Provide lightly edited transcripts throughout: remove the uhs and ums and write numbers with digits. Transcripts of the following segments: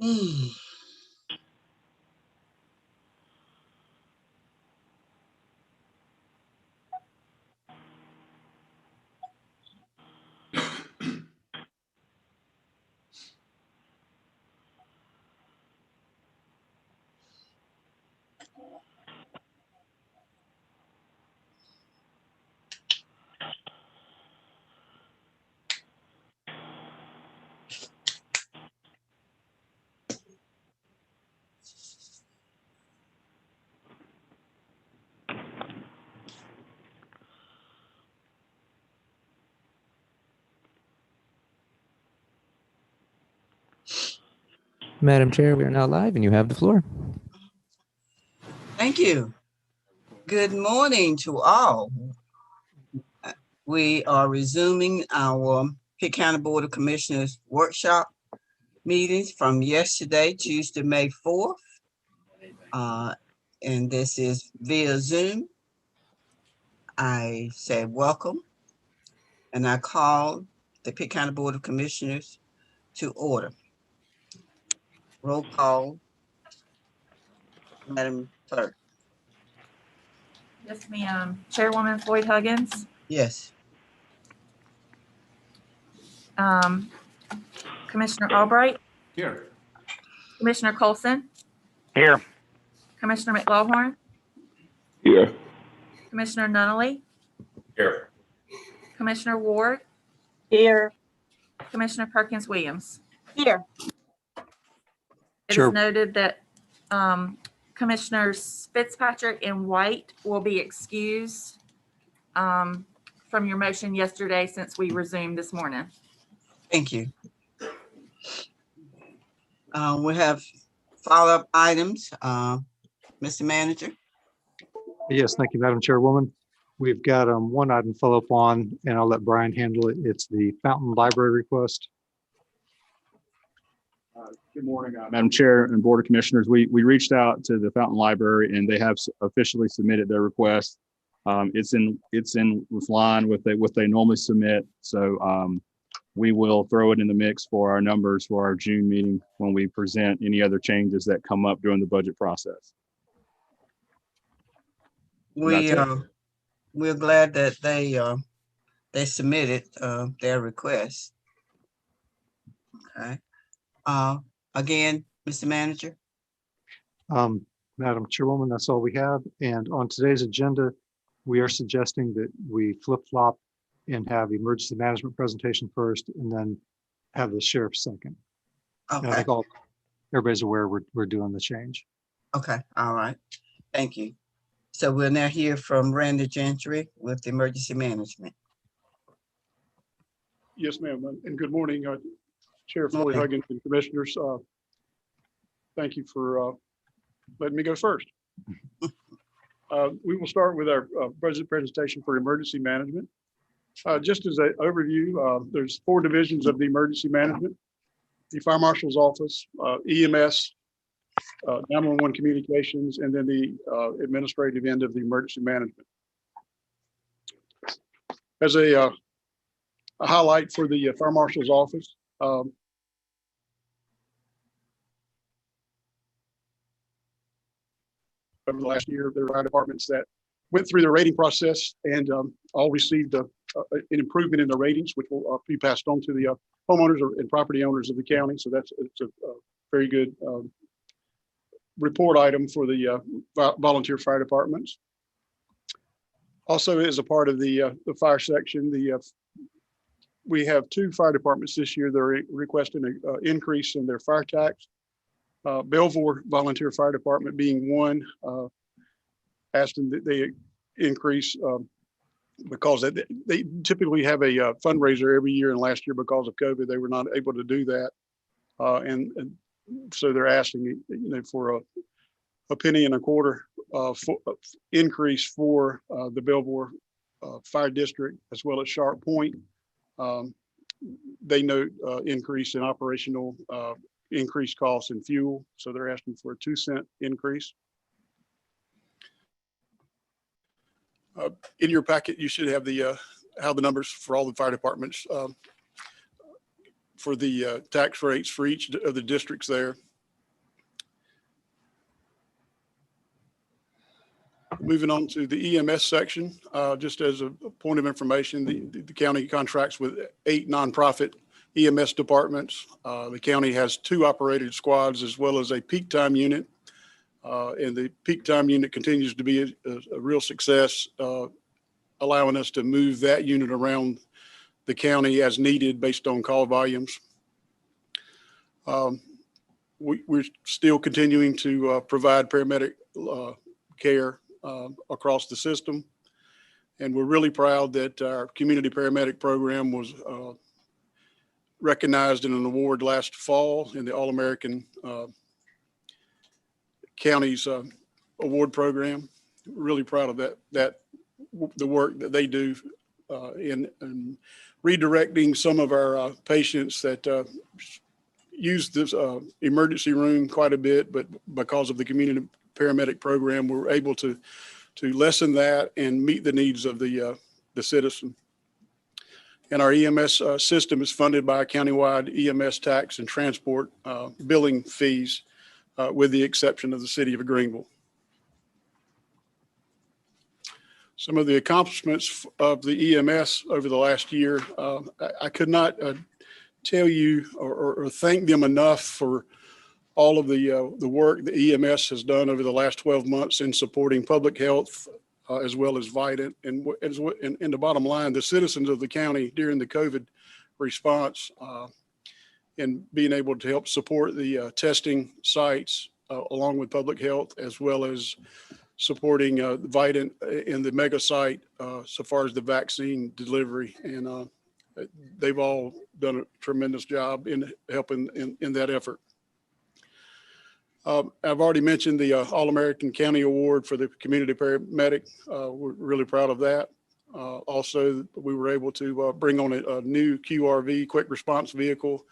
Hmm. Madam Chair, we are now live and you have the floor. Thank you. Good morning to all. We are resuming our Pitt County Board of Commissioners workshop meetings from yesterday, Tuesday, May 4th. And this is via Zoom. I said welcome, and I call the Pitt County Board of Commissioners to order. Roll call, Madam Clerk. Yes, ma'am. Chairwoman Floyd Huggins, Yes. Commissioner Albright, Here. Commissioner Colson, Here. Commissioner McLaughlin, Here. Commissioner Nunnally, Here. Commissioner Ward, Here. Commissioner Perkins Williams. Here. It Sure. is noted that Commissioners Fitzpatrick and White will be excused from your motion yesterday since we resumed this morning. Thank you. We have follow-up items. Mr. Manager. Yes, thank you, Madam Chairwoman. We've got one item to follow up on, and I'll let Brian handle it. It's the Fountain Library request. Good morning, Madam Chair and Board of Commissioners. We reached out to the Fountain Library and they have officially submitted their request. It's in line with what they normally submit. So we will throw it in the mix for our numbers for our June meeting when we present any other changes that come up during the budget process. We're glad that they submitted their request. Okay. Again, Mr. Manager. Madam Chairwoman, that's all we have. And on today's agenda, we are suggesting that we flip-flop and have emergency management presentation first and then have the sheriff second. Okay. And I think everybody's aware we're doing the change. Okay. All right. Thank you. So we'll now hear from Randy Gentry with emergency management. Yes, ma'am. And good morning, Chair Floyd Huggins and Commissioners. Thank you for letting me go first. We will start with our budget presentation for emergency management. Just as an overview, there's 4 divisions of the emergency management: the Fire Marshal's Office, EMS, 911 communications, and then the administrative end of the emergency management. As a highlight for the Fire Marshal's Office, over the last year, there are departments that went through the rating process and all received an improvement in the ratings, which will be passed on to the homeowners and property owners of the county. So it's a very good report item for the volunteer fire departments. Also, as a part of the fire section, we have 2 fire departments this year that are requesting an increase in their fire tax. Belvoir Volunteer Fire Department being one, asking that they increase because they typically have a fundraiser every year, and last year because of COVID they were not able to do that, and so they're asking for a penny and a quarter increase for the Belvoir Fire District as well as Sharp Point. They note increase in operational increased costs in fuel, so they're asking for a 2-cent increase. In your packet, you should have how the numbers for all the fire departments for the tax rates for each of the districts there. Moving on to the EMS section, just as a point of information, the county contracts with 8 nonprofit EMS departments. The county has 2 operated squads as well as a peak time unit. And the peak time unit continues to be a real success, allowing us to move that unit around the county as needed based on call volumes. We're still continuing to provide paramedic care across the system. And we're really proud that our community paramedic program was recognized in an award last fall in the All-American Counties Award Program. Really proud of that the work that they do in redirecting some of our patients that use this emergency room quite a bit, but because of the community paramedic program, we're able to lessen that and meet the needs of the citizen. And our EMS system is funded by a countywide EMS tax and transport billing fees, with the exception of the city of Greenville. Some of the accomplishments of the EMS over the last year, I could not tell you or thank them enough for all of the work the EMS has done over the last 12 months in supporting public health, as well as Vidant. And the bottom line, the citizens of the county during the COVID response, and being able to help support the testing sites along with public health, as well as supporting Vidant in the mega site so far as the vaccine delivery. And they've all done a tremendous job in helping in that effort. I've already mentioned the All-American County Award for the community paramedic. We're really proud of that. Also, we were able to bring on a new QRV, quick response vehicle,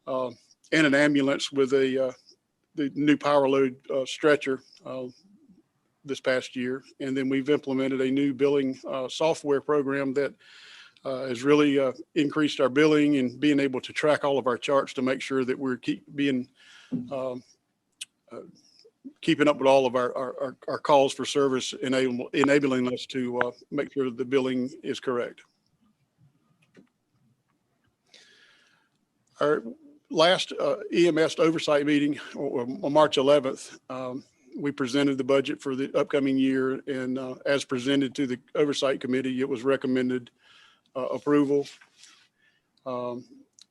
and an ambulance with the new power load stretcher this past year. And then we've implemented a new billing software program that has really increased our billing and being able to track all of our charts to make sure that we're keeping up with all of our calls for service, enabling us to make sure the billing is correct. Our last EMS oversight meeting on March 11th, we presented the budget for the upcoming year, and as presented to the oversight committee, it was recommended approval.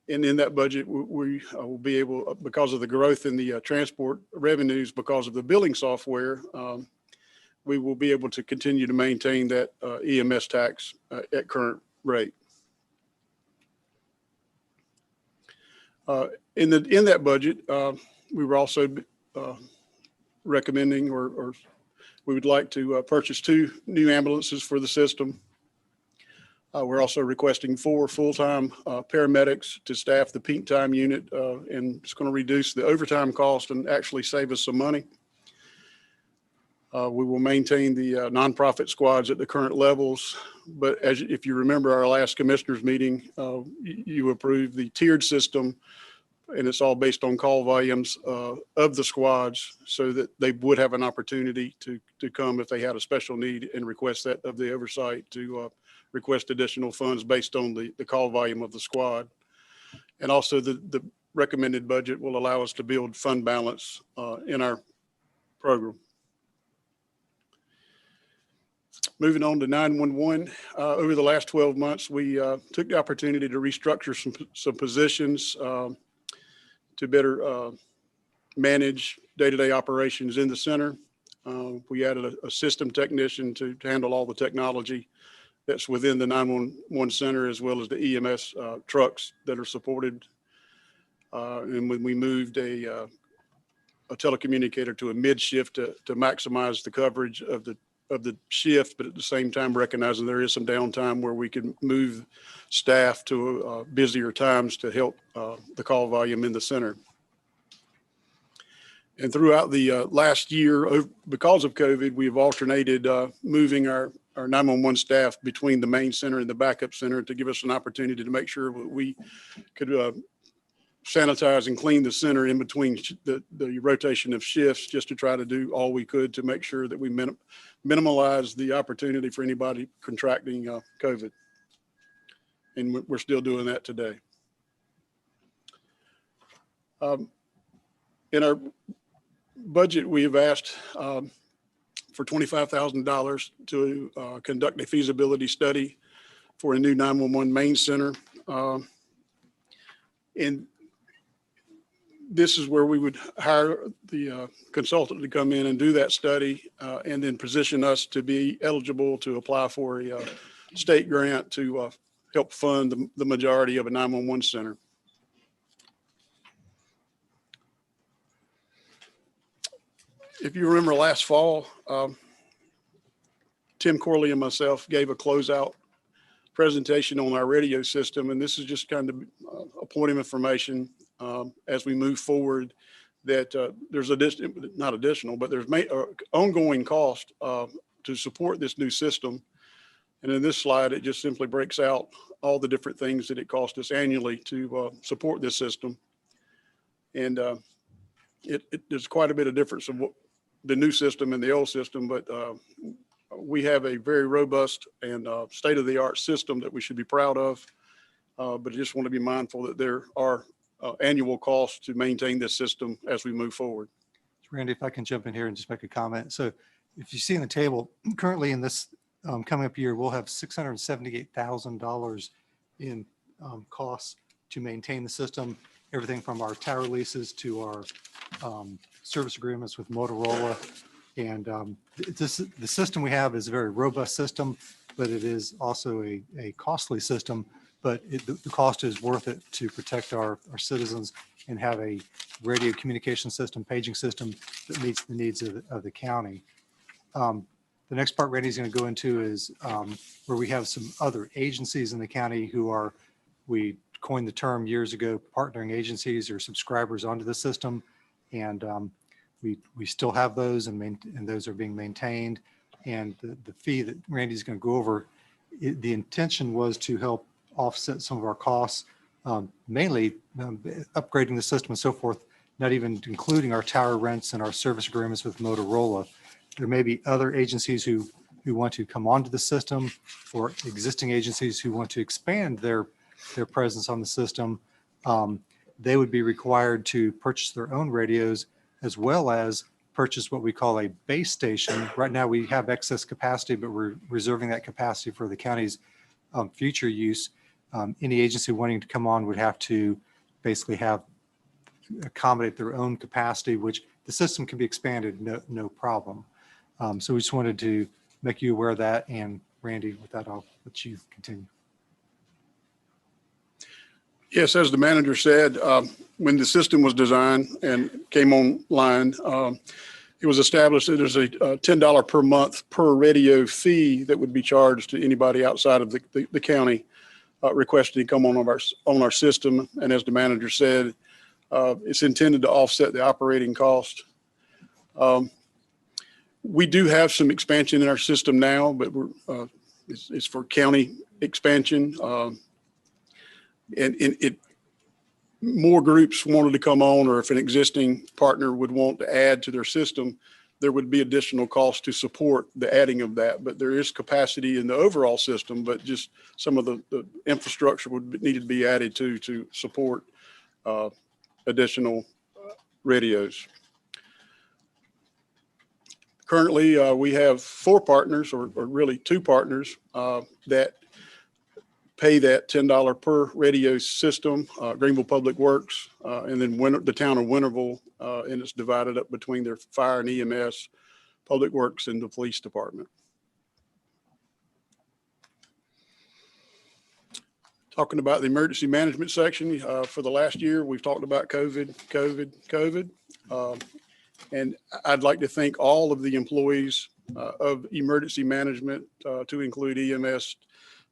And in that budget, we will be able, because of the growth in the transport revenues, because of the billing software, we will be able to continue to maintain that EMS tax at current rate. In that budget, we were also recommending, or we would like to purchase 2 new ambulances for the system. We're also requesting 4 full-time paramedics to staff the peak time unit, and it's going to reduce the overtime cost and actually save us some money. We will maintain the nonprofit squads at the current levels, but if you remember our last commissioners meeting, you approved the tiered system, and it's all based on call volumes of the squads, so that they would have an opportunity to come if they had a special need and request that of the oversight to request additional funds based on the call volume of the squad. And also the recommended budget will allow us to build fund balance in our program. Moving on to 911, over the last 12 months, we took the opportunity to restructure some positions to better manage day-to-day operations in the center. We added a system technician to handle all the technology that's within the 911 center, as well as the EMS trucks that are supported. And when we moved a telecommunicator to a mid shift to maximize the coverage of the shift, but at the same time recognizing there is some downtime where we can move staff to busier times to help the call volume in the center. And throughout the last year, because of COVID, we've alternated moving our 911 staff between the main center and the backup center to give us an opportunity to make sure we could sanitize and clean the center in between the rotation of shifts, just to try to do all we could to make sure that we minimize the opportunity for anybody contracting COVID. And we're still doing that today. In our budget, we have asked for $25,000 to conduct a feasibility study for a new 911 main center. And this is where we would hire the consultant to come in and do that study, and then position us to be eligible to apply for a state grant to help fund the majority of a 911 center. If you remember last fall, Tim Corley and myself gave a closeout presentation on our radio system, and this is just kind of a point of information as we move forward, that there's not additional, but there's ongoing cost to support this new system. And in this slide, it just simply breaks out all the different things that it costs us annually to support this system. And there's quite a bit of difference of what the new system and the old system, but we have a very robust and state-of-the-art system that we should be proud of. But I just want to be mindful that there are annual costs to maintain this system as we move forward. Randy, if I can jump in here and just make a comment. So if you see in the table, currently in this coming up year, we'll have $678,000 in costs to maintain the system, everything from our tower leases to our service agreements with Motorola. And the system we have is a very robust system, but it is also a costly system. But the cost is worth it to protect our citizens and have a radio communication system, paging system that meets the needs of the county. The next part Randy's going to go into is where we have some other agencies in the county who we coined the term years ago, partnering agencies or subscribers onto the system. And we still have those, and those are being maintained. And the fee that Randy's going to go over, the intention was to help offset some of our costs, mainly upgrading the system and so forth, not even including our tower rents and our service agreements with Motorola. There may be other agencies who want to come onto the system, or existing agencies who want to expand their presence on the system. They would be required to purchase their own radios, as well as purchase what we call a base station. Right now we have excess capacity, but we're reserving that capacity for the county's future use. Any agency wanting to come on would have to basically accommodate their own capacity, which the system can be expanded, no problem. So we just wanted to make you aware of that. And Randy, with that, I'll let you continue. Yes, as the manager said, when the system was designed and came online, it was established that there's a $10 per month per radio fee that would be charged to anybody outside of the county requesting to come on our system. And as the manager said, it's intended to offset the operating cost. We do have some expansion in our system now, but it's for county expansion. And more groups wanted to come on, or if an existing partner would want to add to their system, there would be additional costs to support the adding of that. But there is capacity in the overall system, but just some of the infrastructure would need to be added to support additional radios. Currently, we have 4 partners, or really 2 partners that pay that $10 per radio system, Greenville Public Works, and then the town of Winterville, and it's divided up between their fire and EMS, Public Works, and the police department. Talking about the emergency management section, for the last year, we've talked about COVID. And I'd like to thank all of the employees of emergency management, to include EMS,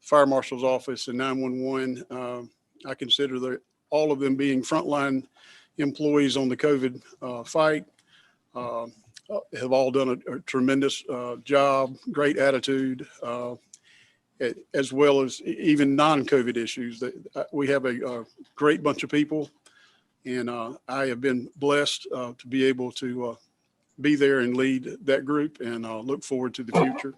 Fire Marshal's office, and 911. I consider all of them being frontline employees on the COVID fight. Have all done a tremendous job, great attitude, as well as even non-COVID issues. We have a great bunch of people And I have been blessed to be able to be there and lead that group, and look forward to the future.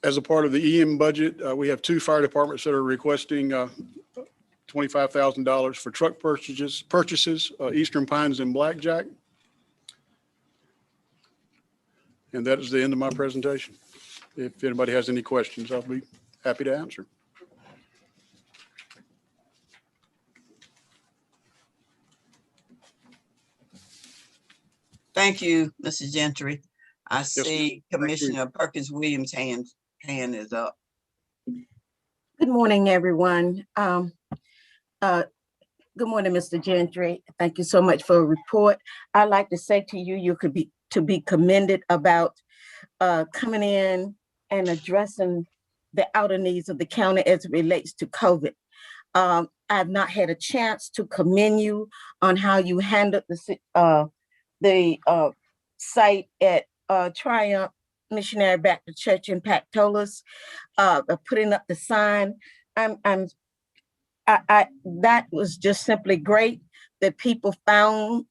As a part of the EM budget, we have 2 fire departments that are requesting $25,000 for truck purchases, Eastern Pines and Blackjack. And that is the end of my presentation. If anybody has any questions, I'll be happy to answer. Thank you, Mr. Gentry. I ma'am. see Commissioner Perkins Williams' hand is up. Good morning, everyone. Good morning, Mr. Gentry. Thank you so much for a report. I'd like to say to you, you could be commended about coming in and addressing the outer needs of the county as it relates to COVID. I've not had a chance to commend you on how you handled the site at Triumph Missionary Baptist Church in Pactolus, putting up the sign. That was just simply great that people found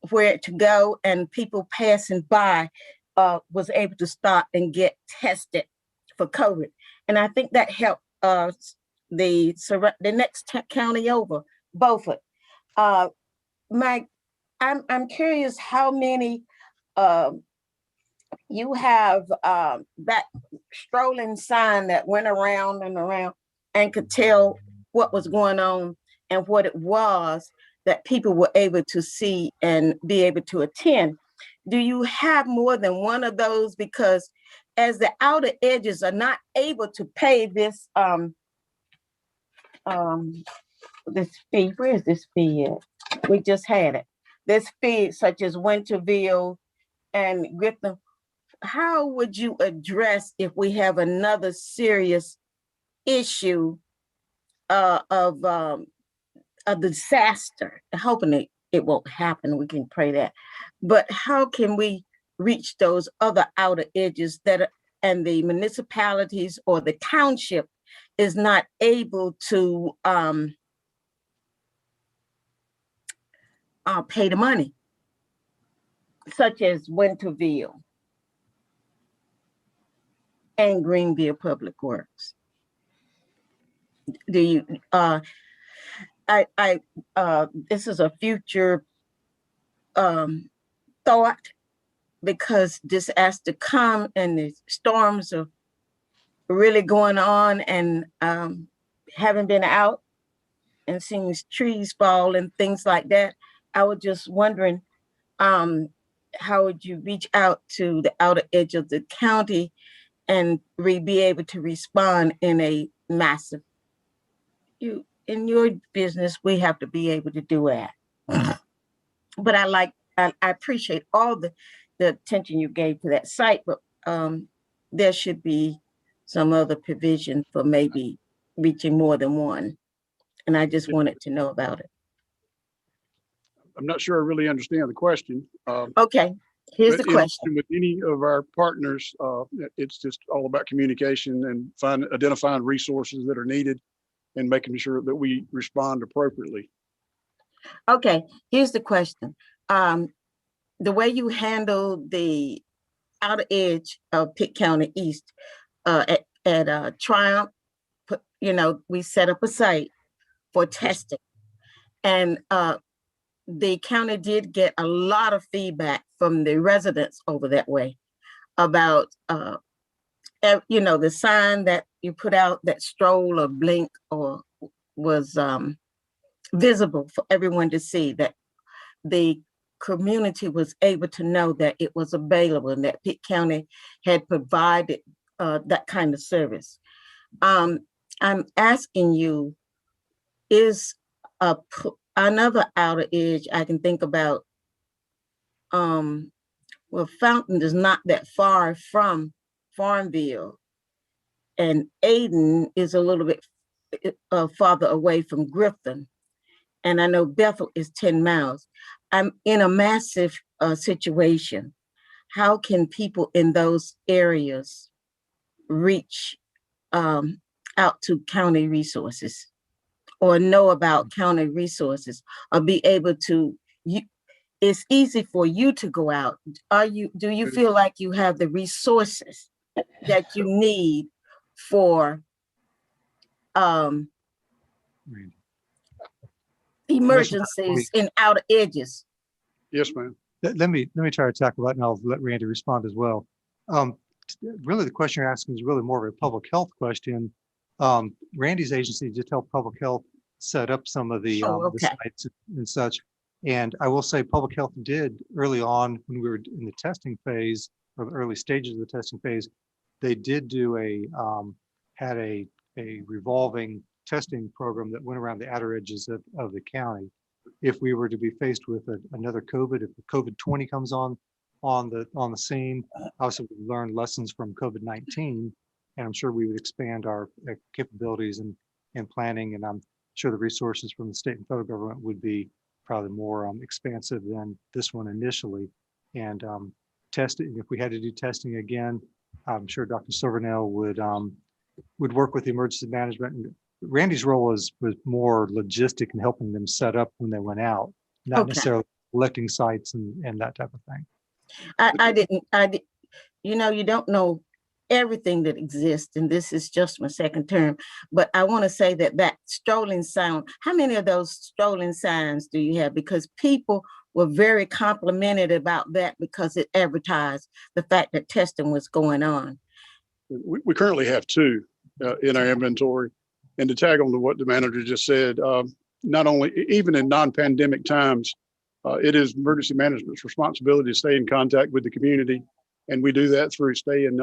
where to go, and people passing by was able to stop and get tested for COVID. And I think that helped the next county over, Beaufort. Mike, I'm curious how many you have that strolling sign that went around and around and could tell what was going on and what it was that people were able to see and be able to attend. Do you have more than one of those? Because as the outer edges are not able to pay this this fee, where is this fee at? We just had it. This fee, such as Winterville and Griffin, how would you address if we have another serious issue of a disaster? Hoping it won't happen, we can pray that. But how can we reach those other outer edges and the municipalities or the township is not able to pay the money, such as Winterville and Greenville Public Works? Do you this is a future thought, because this has to come and the storms are really going on, and haven't been out and seen trees fall and things like that. I was just wondering, how would you reach out to the outer edge of the county and be able to respond in a massive, in your business, we have to be able to do that. But I appreciate all the attention you gave to that site, but there should be some other provision for maybe reaching more than one. And I just wanted to know about it. I'm not sure I really understand the question. Okay, here's the question. With any of our partners, it's just all about communication and identifying resources that are needed and making sure that we respond appropriately. Okay, here's the question. The way you handle the outer edge of Pitt County East at Triumph, we set up a site for testing, and the county did get a lot of feedback from the residents over that way about the sign that you put out, that stroll or blink or was visible for everyone to see, that the community was able to know that it was available and that Pitt County had provided that kind of service. I'm asking you, is another outer edge I can think about? Well, Fountain is not that far from Farmville, and Aden is a little bit farther away from Griffin. And I know Bethel is 10 miles. I'm in a massive situation. How can people in those areas reach out to county resources or know about county resources or be able to, it's easy for you to go out. Do you feel like you have the resources that you need for emergencies in outer edges? Yes, ma'am. Let me try to tackle that, and I'll let Randy respond as well. Really, the question you're asking is really more of a public health question. Randy's agency just helped public health set up some of the sites and such. And I will say public health did early on when we were in the testing phase or the early stages of the testing phase, they did do had a revolving testing program that went around the outer edges of the county. If we were to be faced with another COVID, if the COVID-20 comes on the scene, obviously we learned lessons from COVID-19, and I'm sure we would expand our capabilities and planning, and I'm sure the resources from the state and federal government would be probably more expansive than this one initially. And testing, if we had to do testing again, I'm sure Dr. Silvernail would work with the emergency management. And Randy's role was more logistic and helping them set up when they went out, not necessarily collecting sites and that type of thing. You don't know everything that exists, and this is just my second term, but I want to say that strolling sign, how many of those strolling signs do you have? Because people were very complimented about that because it advertised the fact that testing was going on. We currently have 2 in our inventory. And to tag on to what the manager just said, not only, even in non-pandemic times, it is emergency management's responsibility to stay in contact with the community. And we do that through staying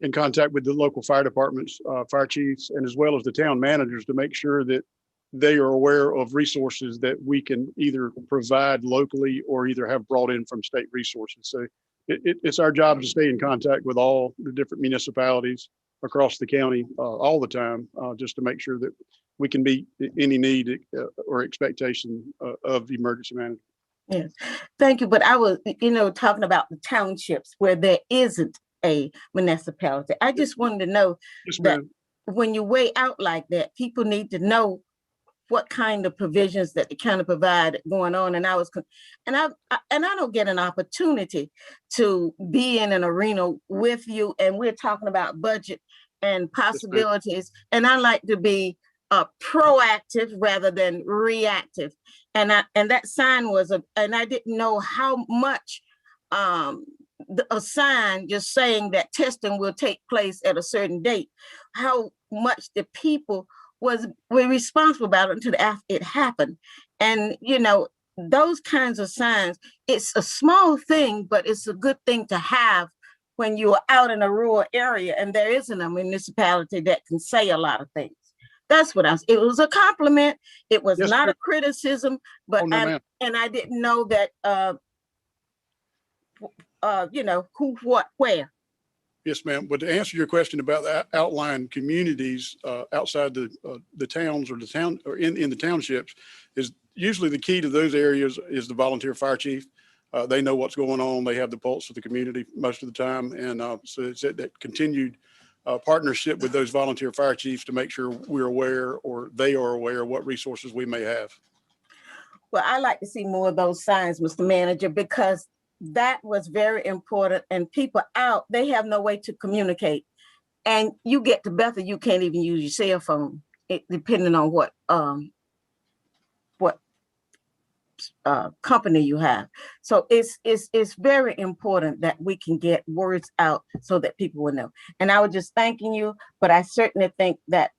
in contact with the local fire departments, fire chiefs, and as well as the town managers to make sure that they are aware of resources that we can either provide locally or either have brought in from state resources. So it's our job to stay in contact with all the different municipalities across the county all the time, just to make sure that we can meet any need or expectation of emergency management. Yes, thank you. But I was, talking about the townships where there isn't a municipality. I just wanted to know that when you weigh out like that, people need to know what kind of provisions that the county provide going on. And I don't get an opportunity to be in an arena with you, and we're talking about budget and possibilities. And I like to be proactive rather than reactive. And that sign was and I didn't know how much a sign just saying that testing will take place at a certain date, how much the people were responsible about it until after it happened. And those kinds of signs, it's a small thing, but it's a good thing to have when you're out in a rural area and there isn't a municipality that can say a lot of things. That's what it was a compliment. It was not a criticism, but and I didn't know that who, what, where. Yes, ma'am. But to answer your question about the outlying communities outside the towns or the town or in the townships, is usually the key to those areas is the volunteer fire chief. They know what's going on. They have the pulse of the community most of the time. And so it's that continued partnership with those volunteer fire chiefs to make sure we're aware or they are aware of what resources we may have. Well, I like to see more of those signs, Mr. Manager, because that was very important. And people out, they have no way to communicate. And you get to Bethel, you can't even use your cell phone, depending on what company you have. So it's very important that we can get words out so that people will know. And I was just thanking you, but I certainly think that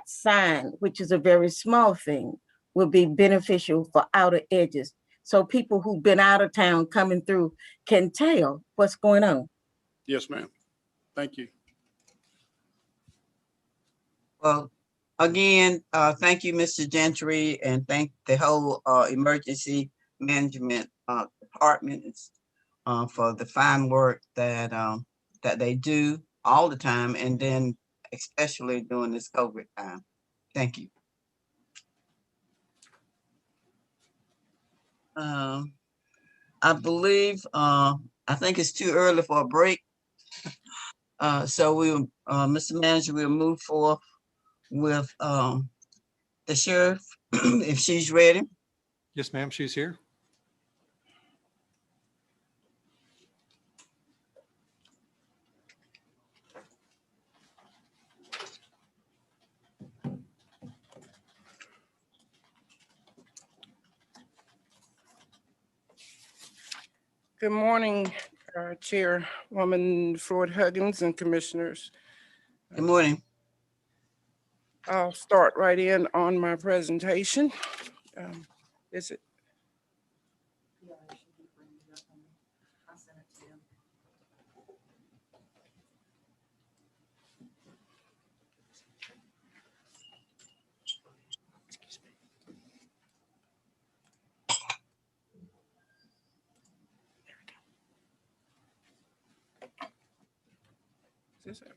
sign, which is a very small thing, will be beneficial for outer edges. So people who've been out of town coming through can tell what's going on. Yes, ma'am. Thank you. Well, again, thank you, Mr. Gentry, and thank the whole emergency management departments for the fine work that they do all the time, and then especially during this COVID time. Thank you. I believe, I think it's too early for a break. So Mr. Manager, we'll move forward with the sheriff, if she's ready. Yes, ma'am, she's here. Good morning, Chairwoman Floyd Huggins and Commissioners. Good morning. I'll start right in on my presentation. Is it? Is this it?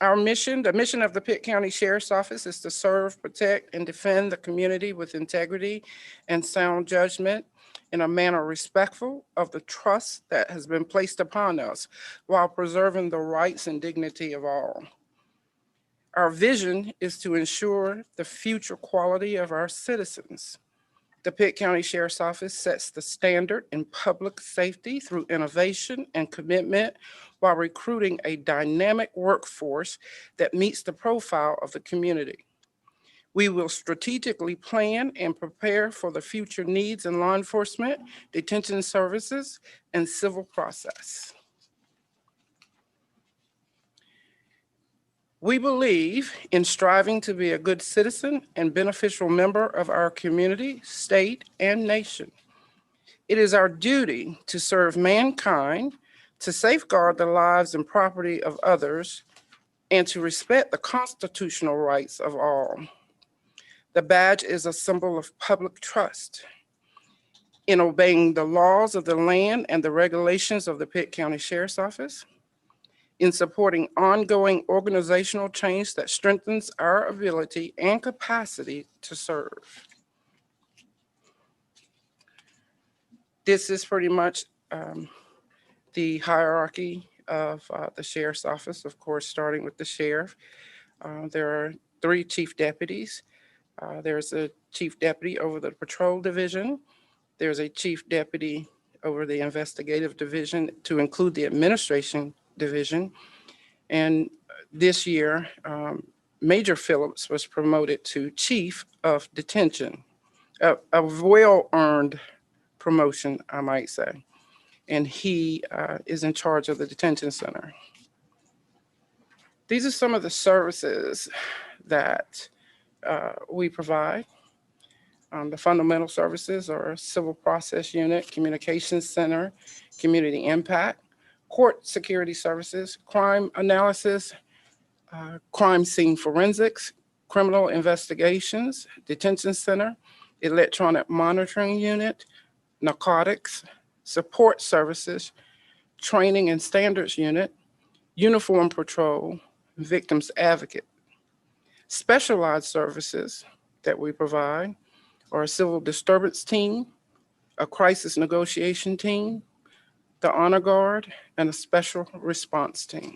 Our mission, the mission of the Pitt County Sheriff's Office is to serve, protect, and defend the community with integrity and sound judgment in a manner respectful of the trust that has been placed upon us while preserving the rights and dignity of all. Our vision is to ensure the future quality of our citizens. The Pitt County Sheriff's Office sets the standard in public safety through innovation and commitment while recruiting a dynamic workforce that meets the profile of the community. We will strategically plan and prepare for the future needs in law enforcement, detention services, and civil process. We believe in striving to be a good citizen and beneficial member of our community, state, and nation. It is our duty to serve mankind, to safeguard the lives and property of others, and to respect the constitutional rights of all. The badge is a symbol of public trust. In obeying the laws of the land and the regulations of the Pitt County Sheriff's Office, in supporting ongoing organizational change that strengthens our ability and capacity to serve. This is pretty much the hierarchy of the Sheriff's Office, of course, starting with the sheriff. There are 3 chief deputies. There's a chief deputy over the patrol division. There's a chief deputy over the investigative division to include the administration division. And this year, Major Phillips was promoted to Chief of Detention, a well-earned promotion, I might say. And he is in charge of the detention center. These are some of the services that we provide. The fundamental services are Civil Process Unit, Communications Center, Community Impact, Court Security Services, Crime Analysis, Crime Scene Forensics, Criminal Investigations, Detention Center, Electronic Monitoring Unit, Narcotics, Support Services, Training and Standards Unit, Uniform Patrol, Victims Advocate. Specialized services that we provide are a Civil Disturbance Team, a Crisis Negotiation Team, the Honor Guard, and a Special Response Team.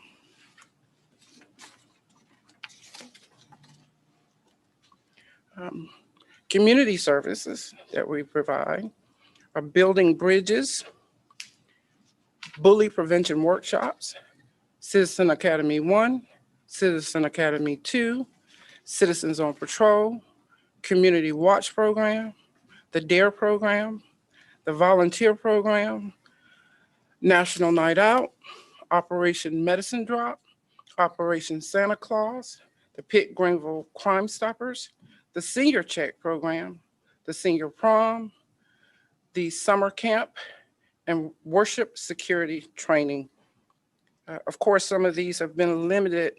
Community services that we provide are building bridges, bully prevention workshops, Citizen Academy 1, Citizen Academy 2, Citizens on Patrol, Community Watch Program, the DARE program, the Volunteer Program, National Night Out, Operation Medicine Drop, Operation Santa Claus, the Pitt Greenville Crime Stoppers, the Senior Check Program, the Senior Prom, the Summer Camp, and Worship Security Training. Of course, some of these have been limited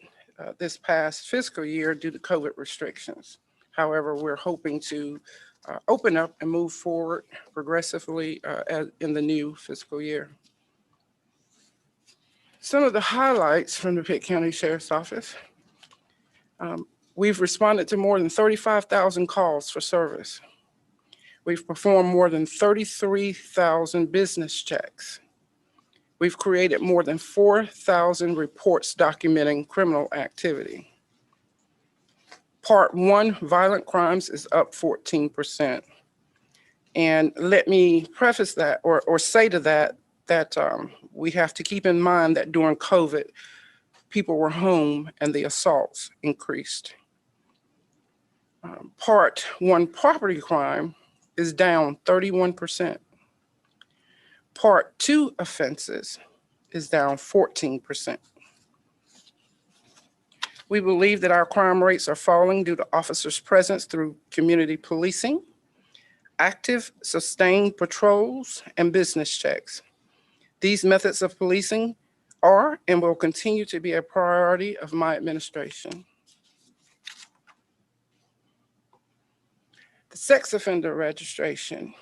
this past fiscal year due to COVID restrictions. However, we're hoping to open up and move forward progressively in the new fiscal year. Some of the highlights from the Pitt County Sheriff's Office. We've responded to more than 35,000 calls for service. We've performed more than 33,000 business checks. We've created more than 4,000 reports documenting criminal activity. Part 1, violent crimes, is up 14%. And let me preface that or say to that we have to keep in mind that during COVID, people were home and the assaults increased. Part 1, property crime, is down 31%. Part 2, offenses, is down 14%. We believe that our crime rates are falling due to officers' presence through community policing, active, sustained patrols, and business checks. These methods of policing are and will continue to be a priority of my administration. The sex offender registration.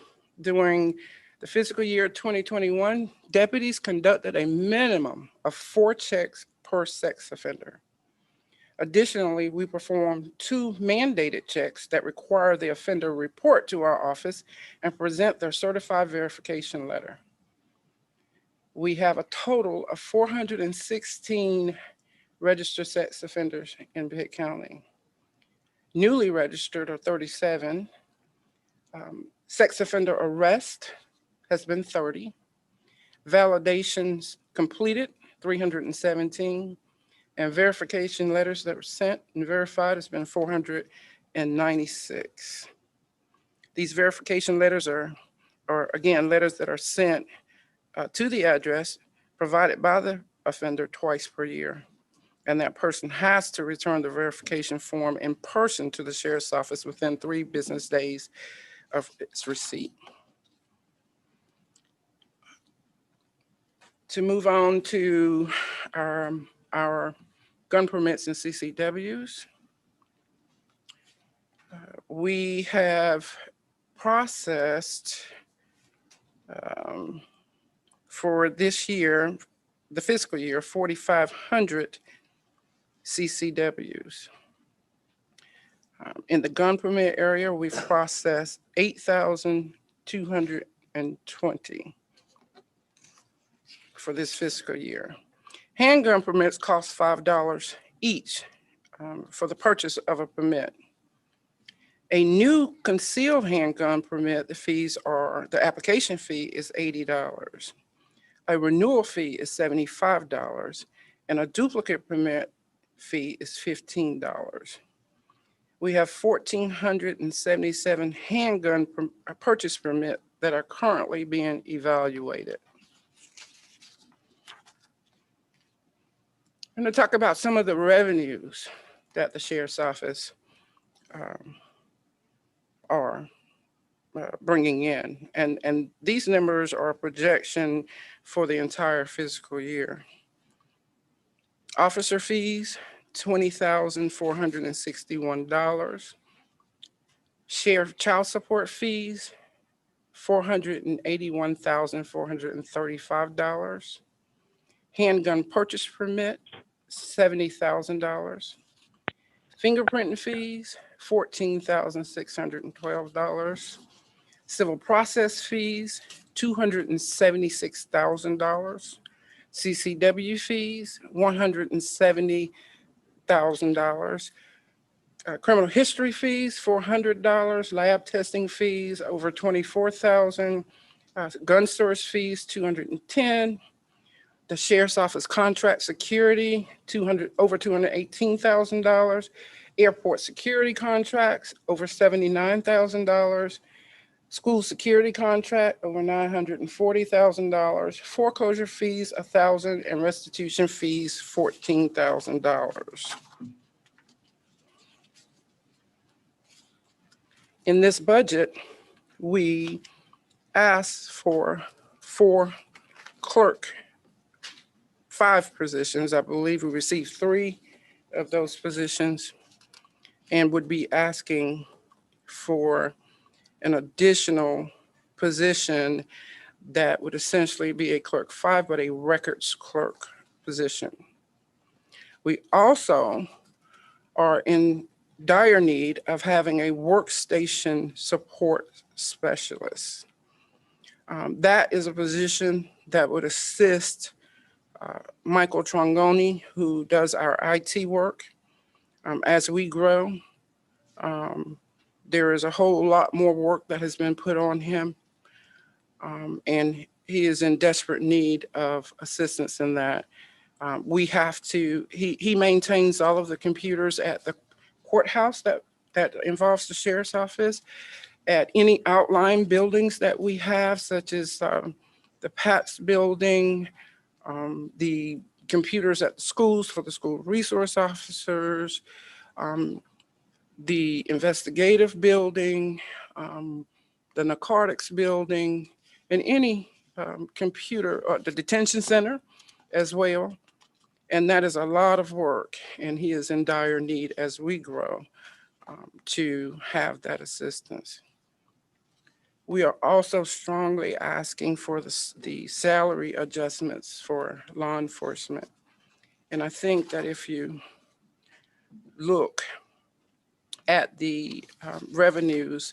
During the fiscal year 2021, deputies conducted a minimum of 4 checks per sex offender. Additionally, we performed 2 mandated checks that require the offender report to our office and present their certified verification letter. We have a total of 416 registered sex offenders in Pitt County. Newly registered are 37. Sex offender arrest has been 30. Validations completed, 317. And verification letters that were sent and verified has been 496. These verification letters are again, letters that are sent to the address provided by the offender twice per year. And that person has to return the verification form in person to the sheriff's office within 3 business days of its receipt. To move on to our gun permits and CCWs. We have processed for this year, the fiscal year, 4,500 CCWs. In the gun permit area, we've processed 8,220 for this fiscal year. Handgun permits cost $5 each for the purchase of a permit. A new concealed handgun permit, the application fee is $80. A renewal fee is $75, and a duplicate permit fee is $15. We have 1,477 handgun purchase permit that are currently being evaluated. I'm going to talk about some of the revenues that the sheriff's office are bringing in. And these numbers are a projection for the entire fiscal year. Officer fees, $20,461. Sheriff child support fees, $481,435. Handgun purchase permit, $70,000. Fingerprinting fees, $14,612. Civil process fees, $276,000. CCW fees, $170,000. Criminal history fees, $400. Lab testing fees, over $24,000. Gun storage fees, $210,000. The sheriff's office contract security, over $218,000. Airport security contracts, over $79,000. School security contract, over $940,000. Foreclosure fees, $1,000, and restitution fees, $14,000. In this budget, we asked for 5 positions. I believe we received 3 of those positions and would be asking for an additional position that would essentially be a clerk 5, but a records clerk position. We also are in dire need of having a workstation support specialist. That is a position that would assist Michael Trongoni, who does our IT work. As we grow, there is a whole lot more work that has been put on him, and he is in desperate need of assistance in that. We have to, he maintains all of the computers at the courthouse that involves the sheriff's office, at any outlying buildings that we have, such as the PATS building, the computers at the schools for the school resource officers, the investigative building, the narcotics building, and any computer, or the detention center as well. And that is a lot of work, and he is in dire need as we grow to have that assistance. We are also strongly asking for the salary adjustments for law enforcement. And I think that if you look at the revenues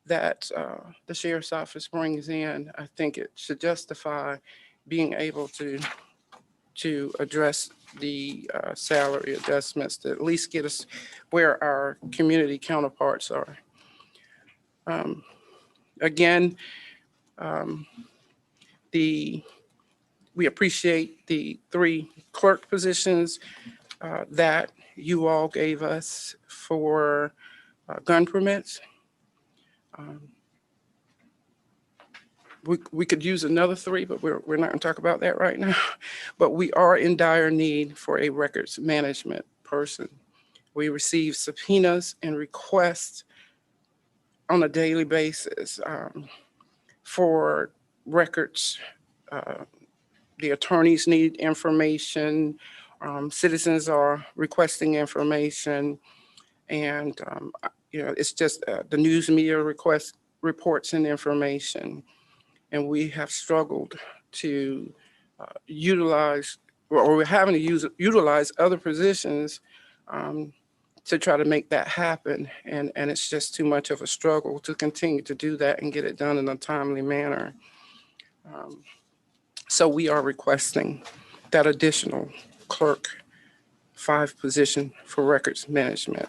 that the sheriff's office brings in, I think it should justify being able to address the salary adjustments to at least get us where our community counterparts are. Again, we appreciate the 3 clerk positions that you all gave us for gun permits. We could use another 3, but we're not going to talk about that right now. But we are in dire need for a records management person. We receive subpoenas and requests on a daily basis for records. The attorneys need information. Citizens are requesting information, and it's just the news media reports and information. And we have struggled to utilize, or we're having to utilize other positions to try to make that happen. And it's just too much of a struggle to continue to do that and get it done in a timely manner. So we are requesting that additional clerk 5 position for records management.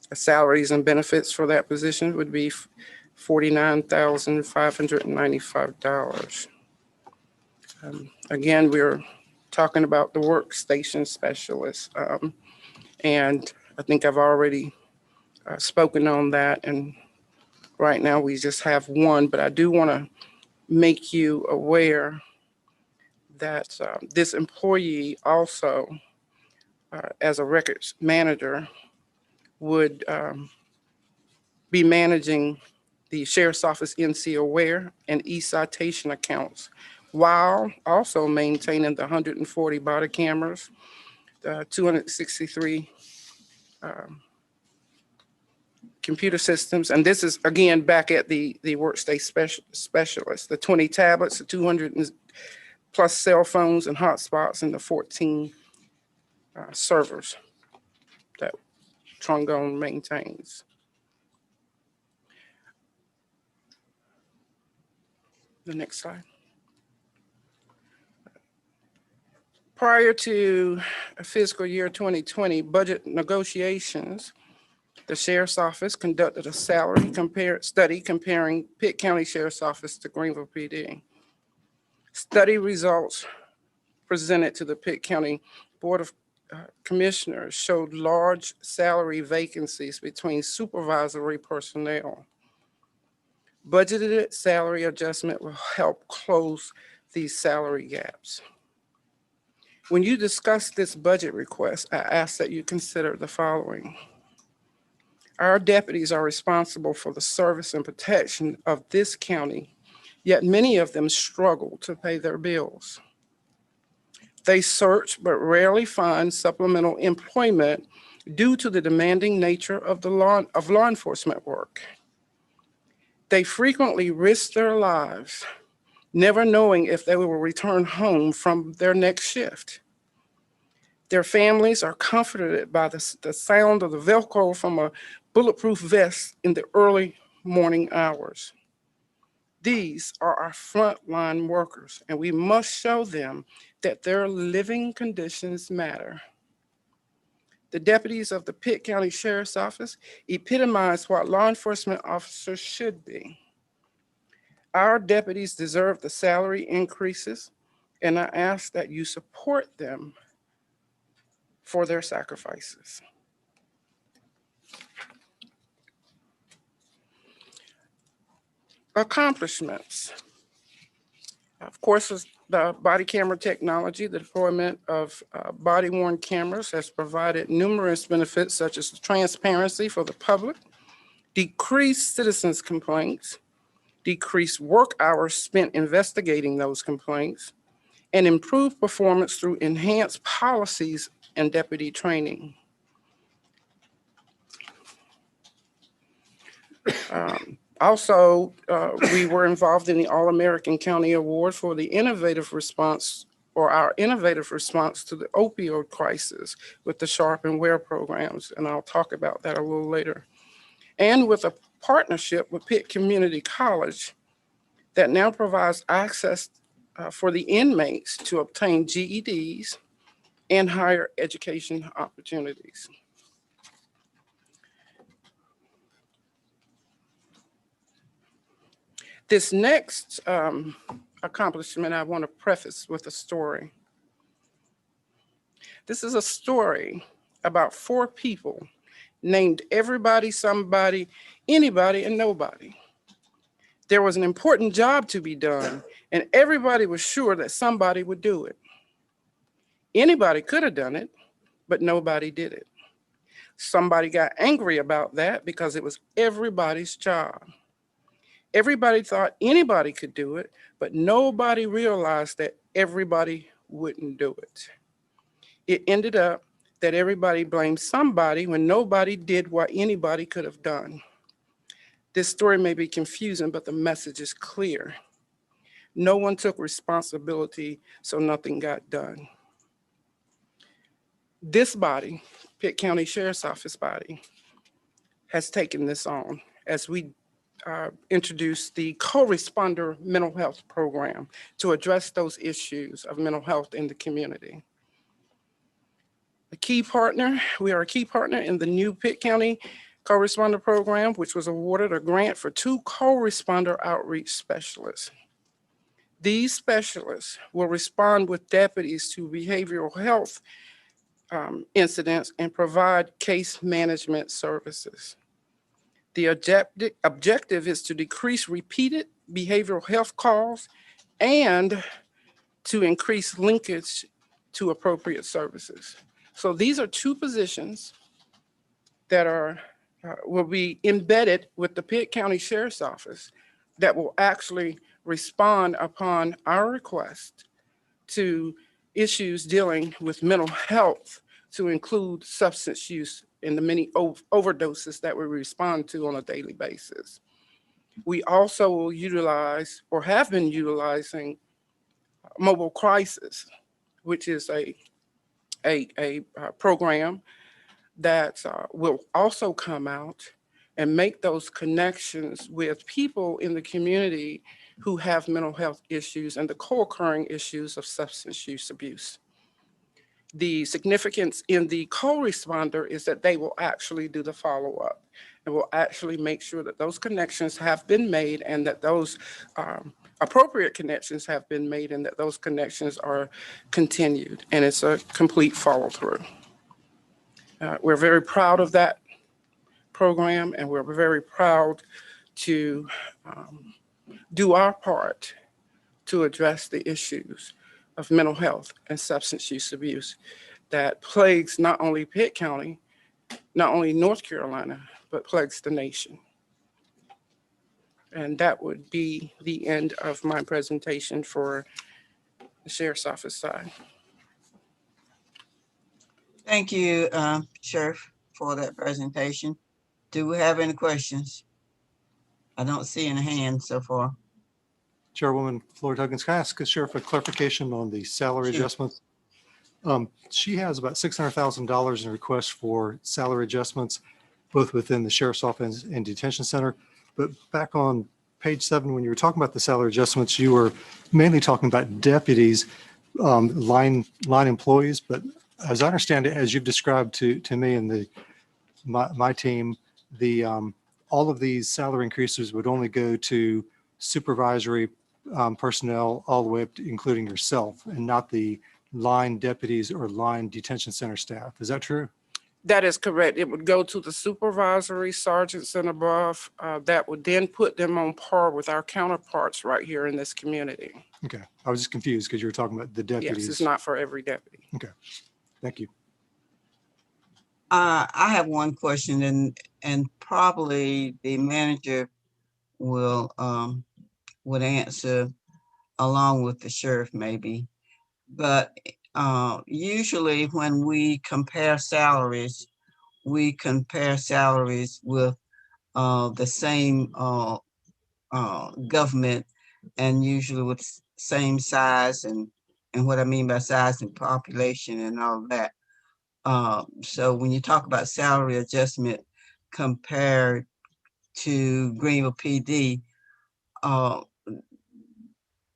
The salaries and benefits for that position would be $49,595. Again, we're talking about the workstation specialist. And I think I've already spoken on that. And right now we just have 1, but I do want to make you aware that this employee also, as a records manager, would be managing the Sheriff's Office NC Aware and e-citation accounts, while also maintaining the 140 body cameras, the 263 computer systems. And this is, again, back at the workstation specialist, the 20 tablets, the 200 plus cell phones and hotspots, and the 14 servers that Trongone maintains. The next slide. Prior to fiscal year 2020 budget negotiations, the Sheriff's Office conducted a salary study comparing Pitt County Sheriff's Office to Greenville PD. Study results presented to the Pitt County Board of Commissioners showed large salary vacancies between supervisory personnel. Budgeted salary adjustment will help close these salary gaps. When you discuss this budget request, I ask that you consider the following. Our deputies are responsible for the service and protection of this county, yet many of them struggle to pay their bills. They search but rarely find supplemental employment due to the demanding nature of law enforcement work. They frequently risk their lives, never knowing if they will return home from their next shift. Their families are comforted by the sound of the Velcro from a bulletproof vest in the early morning hours. These are our frontline workers, and we must show them that their living conditions matter. The deputies of the Pitt County Sheriff's Office epitomize what law enforcement officers should be. Our deputies deserve the salary increases, and I ask that you support them for their sacrifices. Accomplishments. Of course, is the body camera technology. The deployment of body-worn cameras has provided numerous benefits, such as transparency for the public, decreased citizens' complaints, decreased work hours spent investigating those complaints, and improved performance through enhanced policies and deputy training. Also, we were involved in the All-American County Award for the innovative response, or our innovative response to the opioid crisis with the Sharp and Wear programs, and I'll talk about that a little later. And with a partnership with Pitt Community College that now provides access for the inmates to obtain GEDs and higher education opportunities. This next accomplishment I want to preface with a story. This is a story about 4 people named everybody, somebody, anybody, and nobody. There was an important job to be done, and everybody was sure that somebody would do it. Anybody could have done it, but nobody did it. Somebody got angry about that because it was everybody's job. Everybody thought anybody could do it, but nobody realized that everybody wouldn't do it. It ended up that everybody blamed somebody when nobody did what anybody could have done. This story may be confusing, but the message is clear. No one took responsibility, so nothing got done. This body, Pitt County Sheriff's Office body, has taken this on as we introduced the co-responder mental health program to address those issues of mental health in the community. We are a key partner in the new Pitt County co-responder program, which was awarded a grant for 2 co-responder outreach specialists. These specialists will respond with deputies to behavioral health incidents and provide case management services. The objective is to decrease repeated behavioral health calls and to increase linkage to appropriate services. So these are 2 positions that will be embedded with the Pitt County Sheriff's Office that will actually respond upon our request to issues dealing with mental health, to include substance use and the many overdoses that we respond to on a daily basis. We also will utilize, or have been utilizing, mobile crisis, which is a program that will also come out and make those connections with people in the community who have mental health issues and the co-occurring issues of substance use abuse. The significance in the co-responder is that they will actually do the follow-up and will actually make sure that those connections have been made and that those appropriate connections have been made and that those connections are continued. And it's a complete follow-through. We're very proud of that program, and we're very proud to do our part to address the issues of mental health and substance use abuse that plagues not only Pitt County, not only North Carolina, but plagues the nation. And that would be the end of my presentation for the Sheriff's Office side. Thank you, Sheriff, for that presentation. Do we have any questions? I don't see any hands so far. Chairwoman Floyd Huggins, can I ask the Sheriff a clarification on the salary Sure. adjustments? She has about $600,000 in requests for salary adjustments, both within the sheriff's office and detention center. But back on page 7, when you were talking about the salary adjustments, you were mainly talking about deputies, line employees. But as I understand it, as you've described to me and my team, all of these salary increases would only go to supervisory personnel all the way up to including yourself, and not the line deputies or line detention center staff. Is that true? That is correct. It would go to the supervisory sergeants and above. That would then put them on par with our counterparts right here in this community. Okay. I was just confused because you were talking about the deputies. Yes, it's not for every deputy. Okay. Thank you. I have one question, and probably the manager will would answer along with the sheriff maybe. But usually when we compare salaries with the same government, and usually with same size, and what I mean by size and population and all of that. So when you talk about salary adjustment compared to Greenville PD,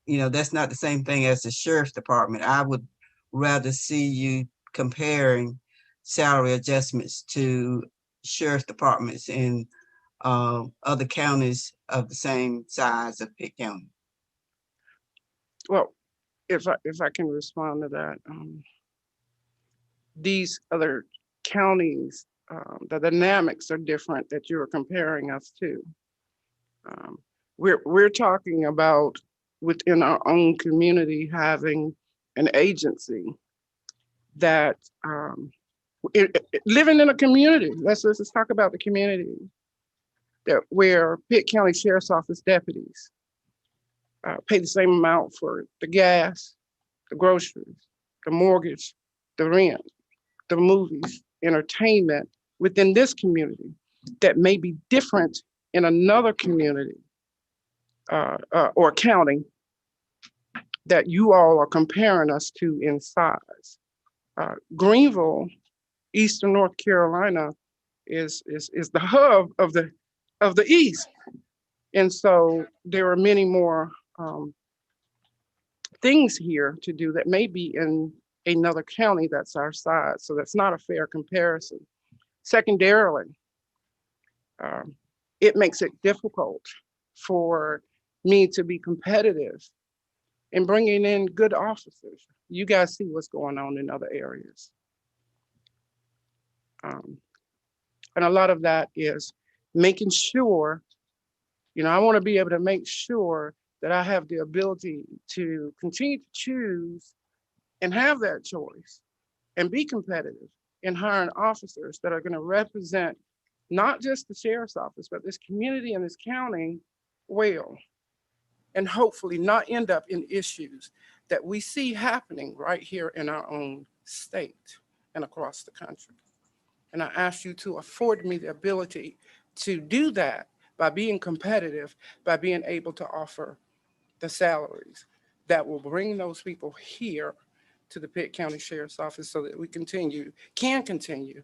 that's not the same thing as the sheriff's department. I would rather see you comparing salary adjustments to sheriff's departments in other counties of the same size of Pitt County. Well, if I can respond to that, these other counties, the dynamics are different that you're comparing us to. We're talking about within our own community having an agency that living in a community. Let's talk about the community that where Pitt County Sheriff's Office deputies pay the same amount for the gas, the groceries, the mortgage, the rent, the movies, entertainment within this community that may be different in another community or county that you all are comparing us to in size. Greenville, Eastern North Carolina is the hub of the East. And so there are many more things here to do that may be in another county that's our size. So that's not a fair comparison. Secondarily, it makes it difficult for me to be competitive in bringing in good officers. You guys see what's going on in other areas. And a lot of that is making sure, I want to be able to make sure that I have the ability to continue to choose and have that choice and be competitive in hiring officers that are going to represent not just the sheriff's office, but this community and this county well, and hopefully not end up in issues that we see happening right here in our own state and across the country. And I ask you to afford me the ability to do that by being competitive, by being able to offer the salaries that will bring those people here to the Pitt County Sheriff's Office so that we can continue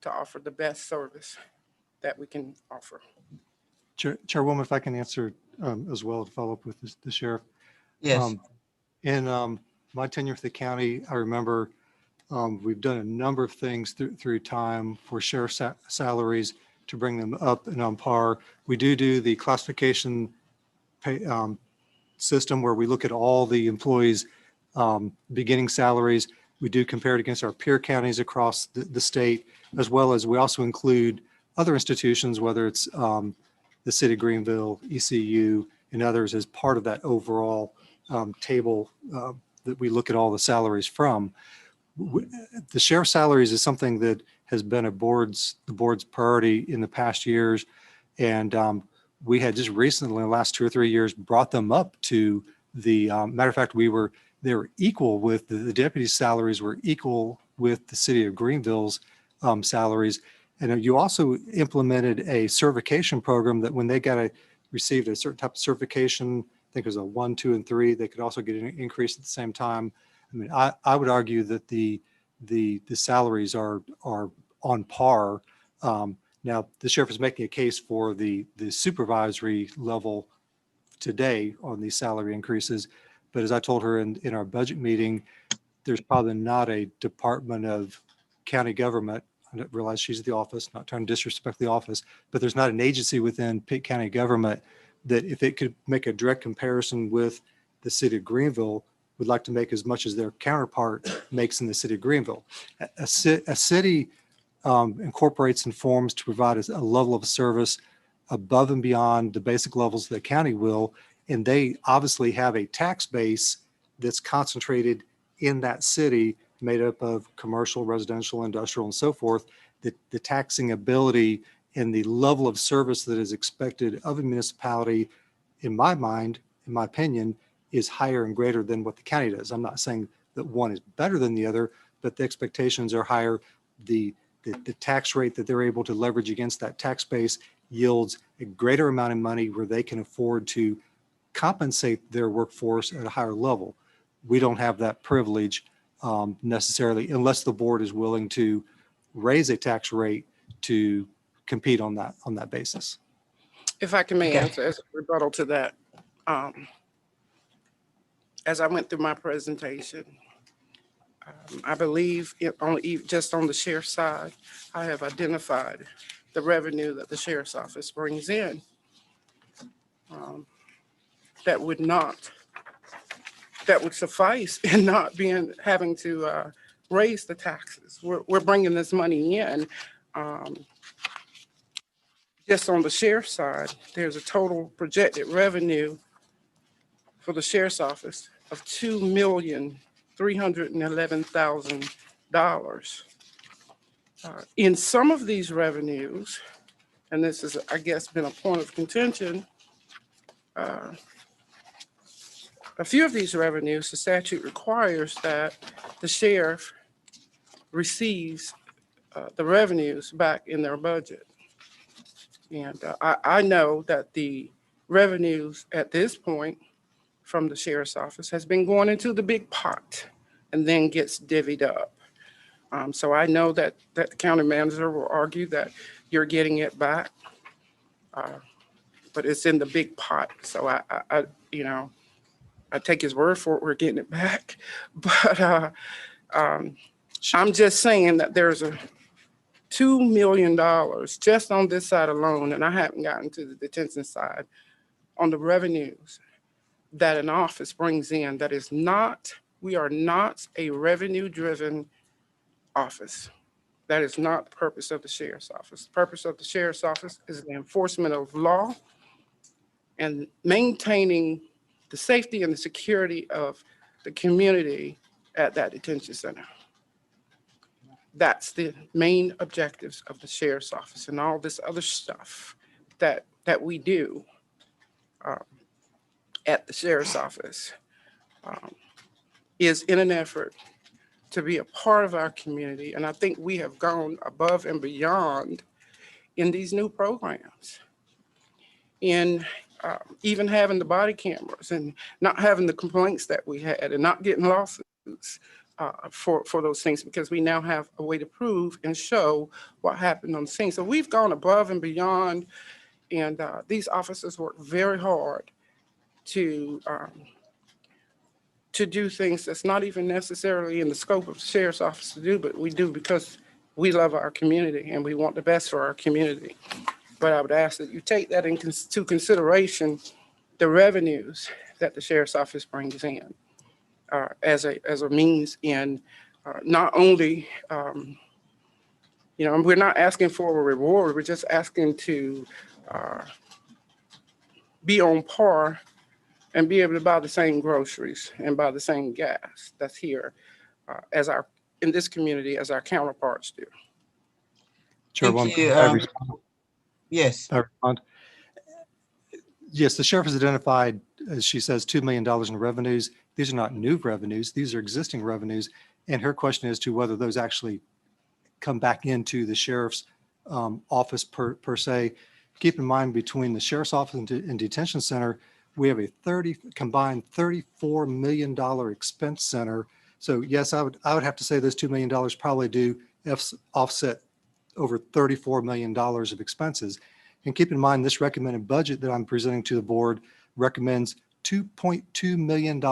to offer the best service that we can offer. Chairwoman, if I can answer as well to follow up with the sheriff. Yes. In my tenure with the county, I remember we've done a number of things through time for sheriff salaries to bring them up and on par. We do the classification pay, system where we look at all the employees' beginning salaries. We do compare it against our peer counties across the state, as well as we also include other institutions, whether it's the city of Greenville, ECU, and others as part of that overall table that we look at all the salaries from. The sheriff salaries is something that has been the board's priority in the past years. And we had just recently, in the last 2 or 3 years, brought them up to the matter of fact, they were equal with the deputy salaries were equal with the city of Greenville's salaries. And you also implemented a certification program that when they received a certain type of certification, I think it was a 1, 2, and 3, they could also get an increase at the same time. I mean, I would argue that the salaries are on par. Now, the sheriff is making a case for the supervisory level today on these salary increases. But as I told her in our budget meeting, there's probably not a department of county government. I realize she's at the office, not trying to disrespect the office, but there's not an agency within Pitt County government that if it could make a direct comparison with the city of Greenville, would like to make as much as their counterpart makes in the city of Greenville. A city incorporates and forms to provide a level of service above and beyond the basic levels the county will. And they obviously have a tax base that's concentrated in that city, made up of commercial, residential, industrial, and so forth. The taxing ability and the level of service that is expected of a municipality, in my mind, in my opinion, is higher and greater than what the county does. I'm not saying that one is better than the other, but the expectations are higher. The tax rate that they're able to leverage against that tax base yields a greater amount of money where they can afford to compensate their workforce at a higher level. We don't have that privilege necessarily unless the board is willing to raise a tax rate to compete on that basis. If I can may Okay. answer as a rebuttal to that. As I went through my presentation, I believe just on the sheriff's side, I have identified the revenue that the sheriff's office brings in that would suffice in not having to raise the taxes. We're bringing this money in. Just on the sheriff's side, there's a total projected revenue for the sheriff's office of $2,311,000. In some of these revenues, and this is, I guess, been a point of contention, a few of these revenues, the statute requires that the sheriff receives the revenues back in their budget. And I know that the revenues at this point from the sheriff's office has been going into the big pot and then gets divvied up. So I know that the county manager will argue that you're getting it back, but it's in the big pot. So I take his word for it, we're getting it back. But I'm just saying that there's a $2 million just on this side alone, and I haven't gotten to the detention side, on the revenues that an office brings in that is not, we are not a revenue-driven office. That is not the purpose of the sheriff's office. The purpose of the sheriff's office is the enforcement of law and maintaining the safety and the security of the community at that detention center. That's the main objectives of the sheriff's office, and all this other stuff that we do at the sheriff's office is in an effort to be a part of our community. And I think we have gone above and beyond in these new programs, in even having the body cameras and not having the complaints that we had and not getting lawsuits for those things, because we now have a way to prove and show what happened on the scene. So we've gone above and beyond, and these officers work very hard to do things that's not even necessarily in the scope of the sheriff's office to do, but we do because we love our community and we want the best for our community. But I would ask that you take that into consideration, the revenues that the sheriff's office brings in as a means in not only, we're not asking for a reward, we're just asking to be on par and be able to buy the same groceries and buy the same gas that's here in this community as our counterparts do. Thank you. Yes. I respond. Yes, the sheriff has identified, as she says, $2 million in revenues. These are not new revenues. These are existing revenues. And her question is to whether those actually come back into the sheriff's office per se. Keep in mind, between the sheriff's office and detention center, we have a combined $34 million expense center So yes, I would have to say those $2 million probably do offset over $34 million of expenses. And keep in mind, this recommended budget that I'm presenting to the board recommends $2.2 million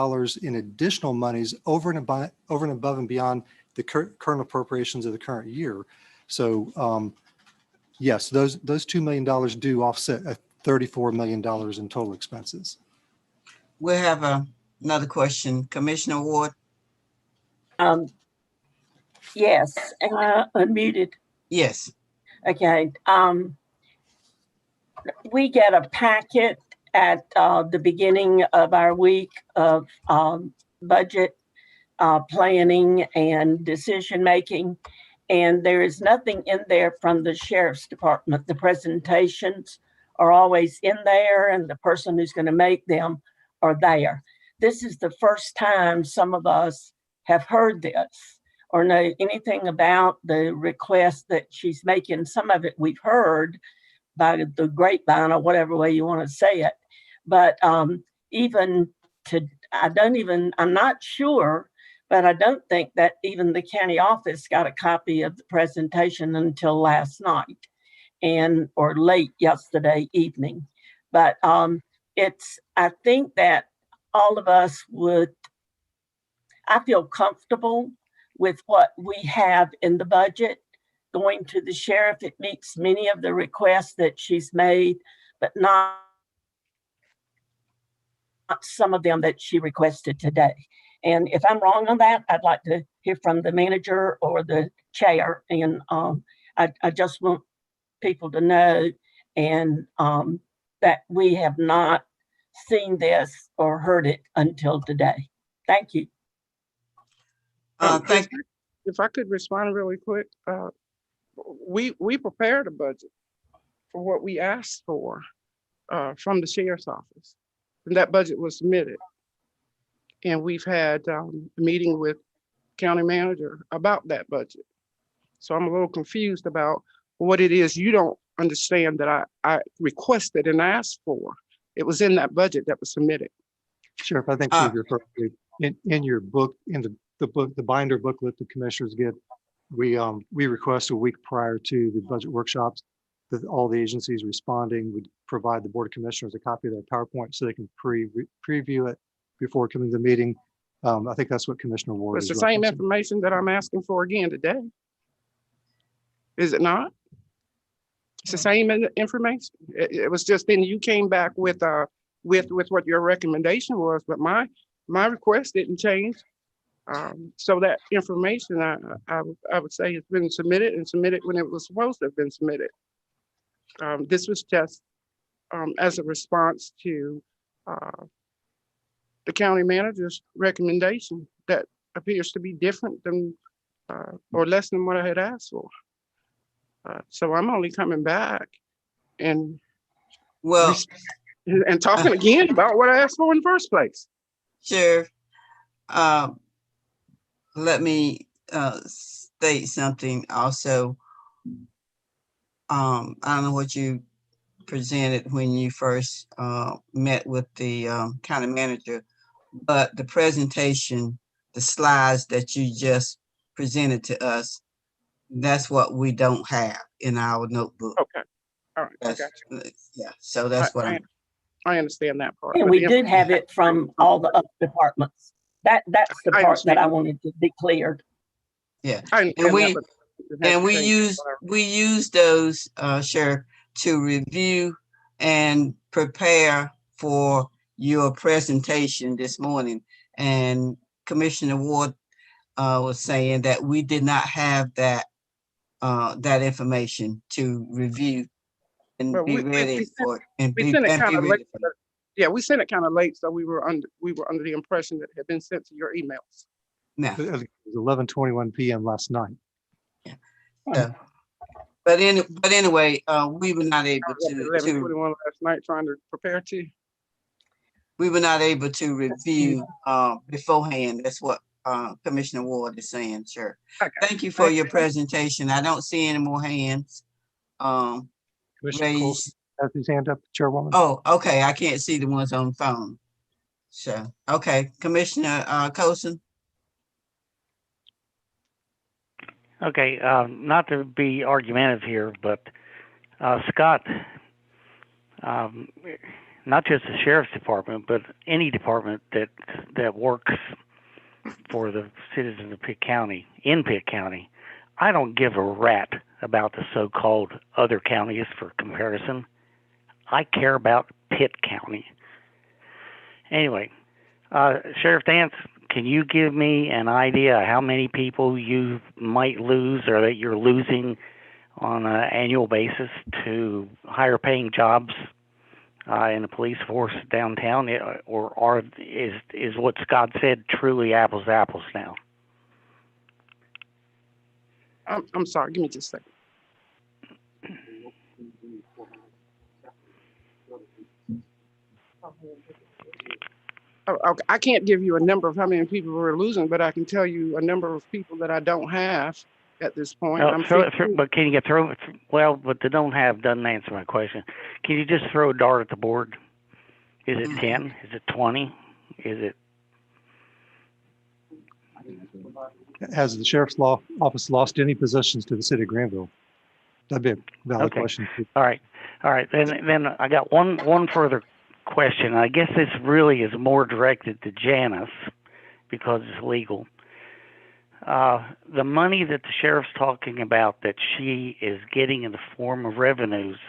in additional monies over and above and beyond the current appropriations of the current year. So yes, those $2 million do offset $34 million in total expenses. We have another question. Commissioner Ward? Yes, unmuted. Yes. Okay. We get a packet at the beginning of our week of budget planning and decision making, and there is nothing in there from the sheriff's department. The presentations are always in there, and the person who's going to make them are there. This is the first time some of us have heard this or know anything about the request that she's making. Some of it we've heard by the grapevine or whatever way you want to say it. But even to, I'm not sure, but I don't think that even the county office got a copy of the presentation until last night or late yesterday evening. But I think that all of us I feel comfortable with what we have in the budget going to the sheriff. It meets many of the requests that she's made, but not some of them that she requested today. And if I'm wrong on that, I'd like to hear from the manager or the chair. And I just want people to know and that we have not seen this or heard it until today. Thank you. If I could respond really quick, we prepared a budget for what we asked for from the sheriff's office, and that budget was submitted. And we've had a meeting with county manager about that budget. So I'm a little confused about what it is you don't understand that I requested and asked for. It was in that budget that was submitted. Sheriff, I think you referred to in your book, in the book, the binder booklet the commissioners get. We request a week prior to the budget workshops that all the agencies responding would provide the Board of Commissioners a copy of their PowerPoint so they can preview it before coming to the meeting. I think that's what Commissioner Ward is. It's the same information that I'm asking for again today. Is it not? It's the same information. It was just then you came back with what your recommendation was, but my request didn't change. So that information, I would say, has been submitted and submitted when it was supposed to have been submitted. This was just as a response to the county manager's recommendation that appears to be different than or less than what I had asked for. So I'm only coming back and talking again about what I asked for in the first place. Sure. Let me state something also. I don't know what you presented when you first met with the county manager, but the presentation, the slides that you just presented to us, that's what we don't have in our notebook. Okay. All right. I got you. Yeah. So that's what I understand that part. And we did have it from all the other departments. That's the part that I wanted to be cleared. Yeah. And we use those, Sheriff, to review and prepare for your presentation this morning. And Commissioner Ward was saying that we did not have that information to review and be ready for it. And be ready. Yeah, we sent it kind of late, so we were under the impression that it had been sent to your emails. No. It was 11:21 p.m. last night. Yeah. So, but anyway, we were not able to 11:21 last night, trying to prepare to. We were not able to review beforehand. That's what Commissioner Ward is saying. Sure. Okay. Thank you for your presentation. I don't see any more hands raised. Has his hand up, Chairwoman. Oh, okay. I can't see the ones on the phone. So, okay. Commissioner Coulson. Okay, not to be argumentative here, but Scott, not just the sheriff's department, but any department that works for the citizens of Pitt County, in Pitt County, I don't give a rat about the so-called other counties for comparison. I care about Pitt County. Anyway, Sheriff Dance, can you give me an idea how many people you might lose or that you're losing on an annual basis to higher paying jobs in the police force downtown, or is what Scott said truly apples to apples now? I'm sorry, give me just a second. Okay. I can't give you a number of how many people we're losing, but I can tell you a number of people that I don't have at this point. But can you get through? Well, but the don't have doesn't answer my question. Can you just throw a dart at the board? Is it 10? Is it 20? Is it? Has the sheriff's office lost any positions to the city of Granville? That'd be a valid question. All right. Then I got one further question. I guess this really is more directed to Janice because it's legal. The money that the sheriff's talking about that she is getting in the form of revenues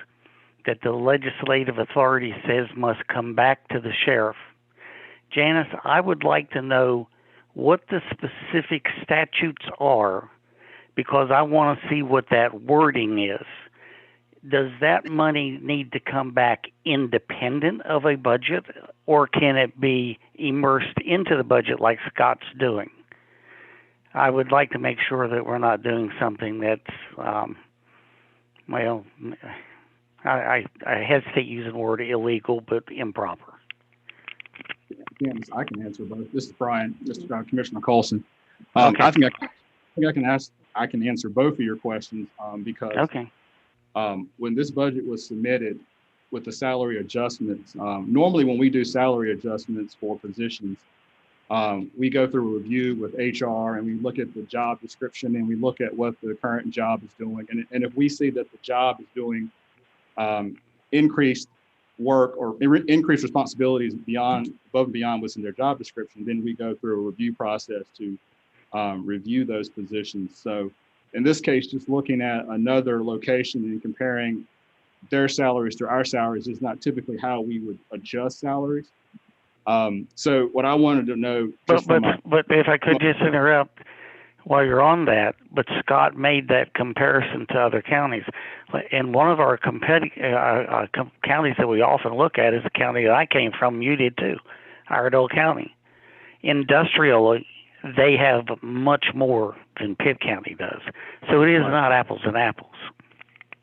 that the legislative authority says must come back to the sheriff. Janice, I would like to know what the specific statutes are because I want to see what that wording is. Does that money need to come back independent of a budget, or can it be immersed into the budget like Scott's doing? I would like to make sure that we're not doing something that's, I hesitate using the word illegal, but improper. Yes, I can answer both. This is Brian, Commissioner Colson. Okay. I think I can answer both of your questions because when this budget was submitted with the salary adjustments, normally when we do salary adjustments for positions, we go through a review with HR and we look at the job description and we look at what the current job is doing. And if we see that the job is doing increased work or increased responsibilities above and beyond what's in their job description, then we go through a review process to review those positions. So in this case, just looking at another location and comparing their salaries to our salaries is not typically how we would adjust salaries. So what I wanted to know, but if I could just interrupt while you're on that, but Scott made that comparison to other counties. And one of our counties that we often look at is the county that I came from. You did too, Iredell County. Industrially, they have much more than Pitt County does. So it is not apples and apples.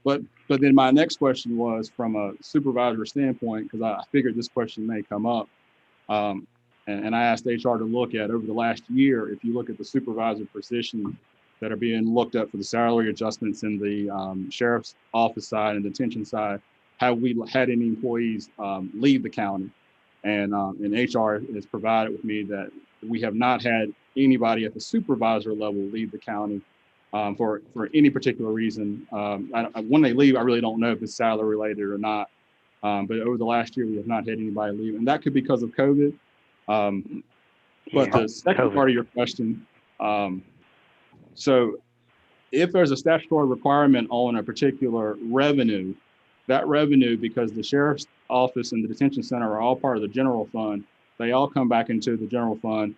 But then my next question was from a supervisor standpoint, because I figured this question may come up. And I asked HR to look at over the last year, if you look at the supervisor positions that are being looked at for the salary adjustments in the sheriff's office side and detention side, have we had any employees leave the county? And HR has provided with me that we have not had anybody at the supervisor level leave the county for any particular reason. When they leave, I really don't know if it's salary related or not. But over the last year, we have not had anybody leave, and that could be because of COVID. But the second part of your question, so if there's a statutory requirement on a particular revenue, that revenue, because the sheriff's office and the detention center are all part of the general fund, they all come back into the general fund.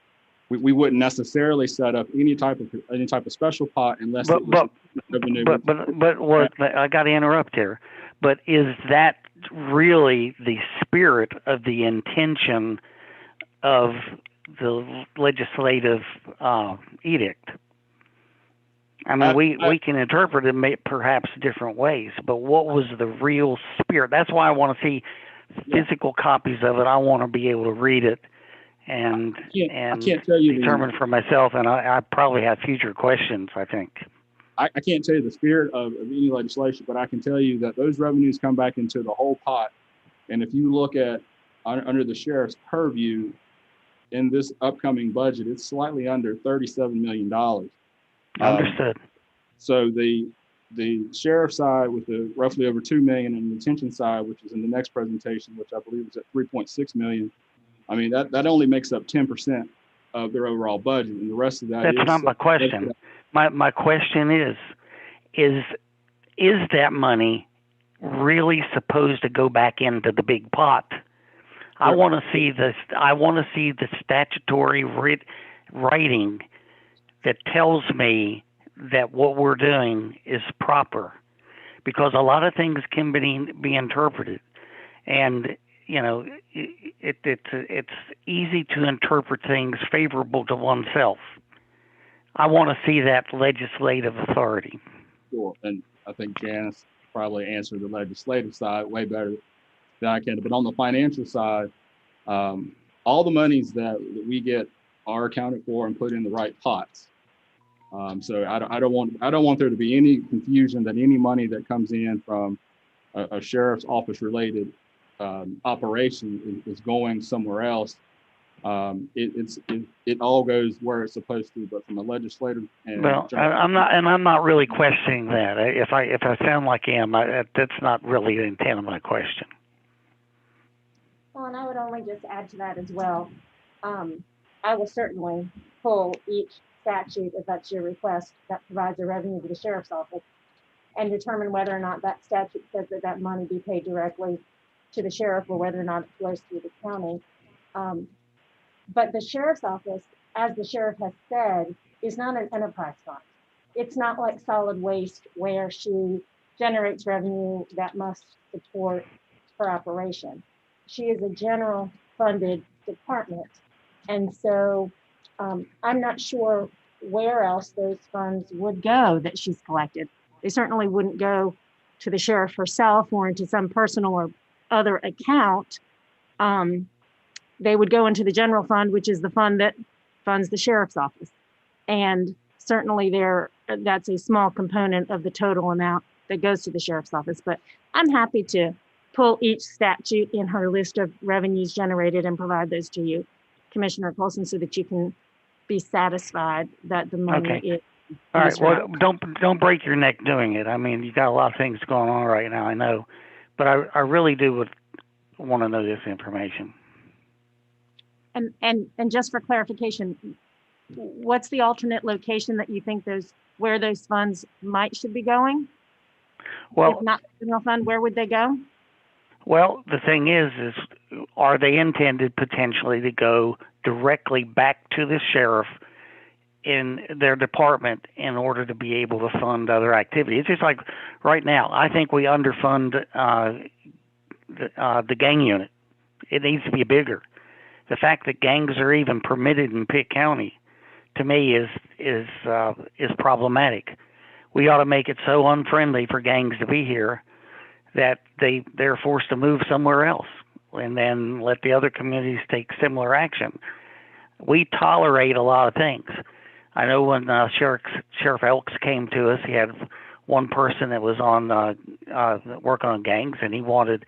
We wouldn't necessarily set up any type of special pot unless revenue. But what I got to interrupt here. But is that really the spirit of the intention of the legislative edict? I mean, we can interpret it perhaps different ways, but what was the real spirit? That's why I want to see physical copies of it. I want to be able to read it and determine for myself. And I probably have future questions, I think. I can't tell you the spirit of any legislation, but I can tell you that those revenues come back into the whole pot. And if you look at under the sheriff's purview in this upcoming budget, it's slightly under $37 million. Understood. So the sheriff side with the roughly over 2 million, and the detention side, which is in the next presentation, which I believe is at 3.6 million. I mean, that only makes up 10% of their overall budget, and the rest of that That's is not my question. My question is that money really supposed to go back into the big pot? I want to see this. I want to see the statutory writing that tells me that what we're doing is proper, because a lot of things can be interpreted, and you know, it's easy to interpret things favorable to oneself. I want to see that legislative authority. Sure, and I think Janice probably answered the legislative side way better than I can. But on the financial side, all the monies that we get are accounted for and put in the right pots. So I don't want there to be any confusion that any money that comes in from a sheriff's office related operation is going somewhere else. It all goes where it's supposed to, but from a legislative and I'm not really questioning that. If I sound like I am, that's not really the intent of my question. Well, and I would only just add to that as well. I will certainly pull each statute, if that's your request, that provides a revenue to the sheriff's office, and determine whether or not that statute says that money be paid directly to the sheriff or whether or not it flows through the county. But the sheriff's office, as the sheriff has said, is not an enterprise fund. It's not like solid waste where she generates revenue that must support her operation. She is a general funded department. And so I'm not sure where else those funds would go that she's collected. They certainly wouldn't go to the sheriff herself or into some personal or other account. They would go into the general fund, which is the fund that funds the sheriff's office. And certainly that's a small component of the total amount that goes to the sheriff's office. But I'm happy to pull each statute in her list of revenues generated and provide those to you, Commissioner Colson, so that you can be satisfied that the money is. All right. Well, don't break your neck doing it. I mean, you got a lot of things going on right now, I know, but I really do want to know this information. And just for clarification, what's the alternate location that you think where those funds should be going? Well, if not the general fund, where would they go? Well, the thing is are they intended potentially to go directly back to the sheriff in their department in order to be able to fund other activities? It's just like right now, I think we underfund the gang unit. It needs to be bigger. The fact that gangs are even permitted in Pitt County, to me, is problematic. We ought to make it so unfriendly for gangs to be here that they're forced to move somewhere else, and then let the other communities take similar action. We tolerate a lot of things. I know when Sheriff Elks came to us, he had one person that was on working on gangs, and he wanted,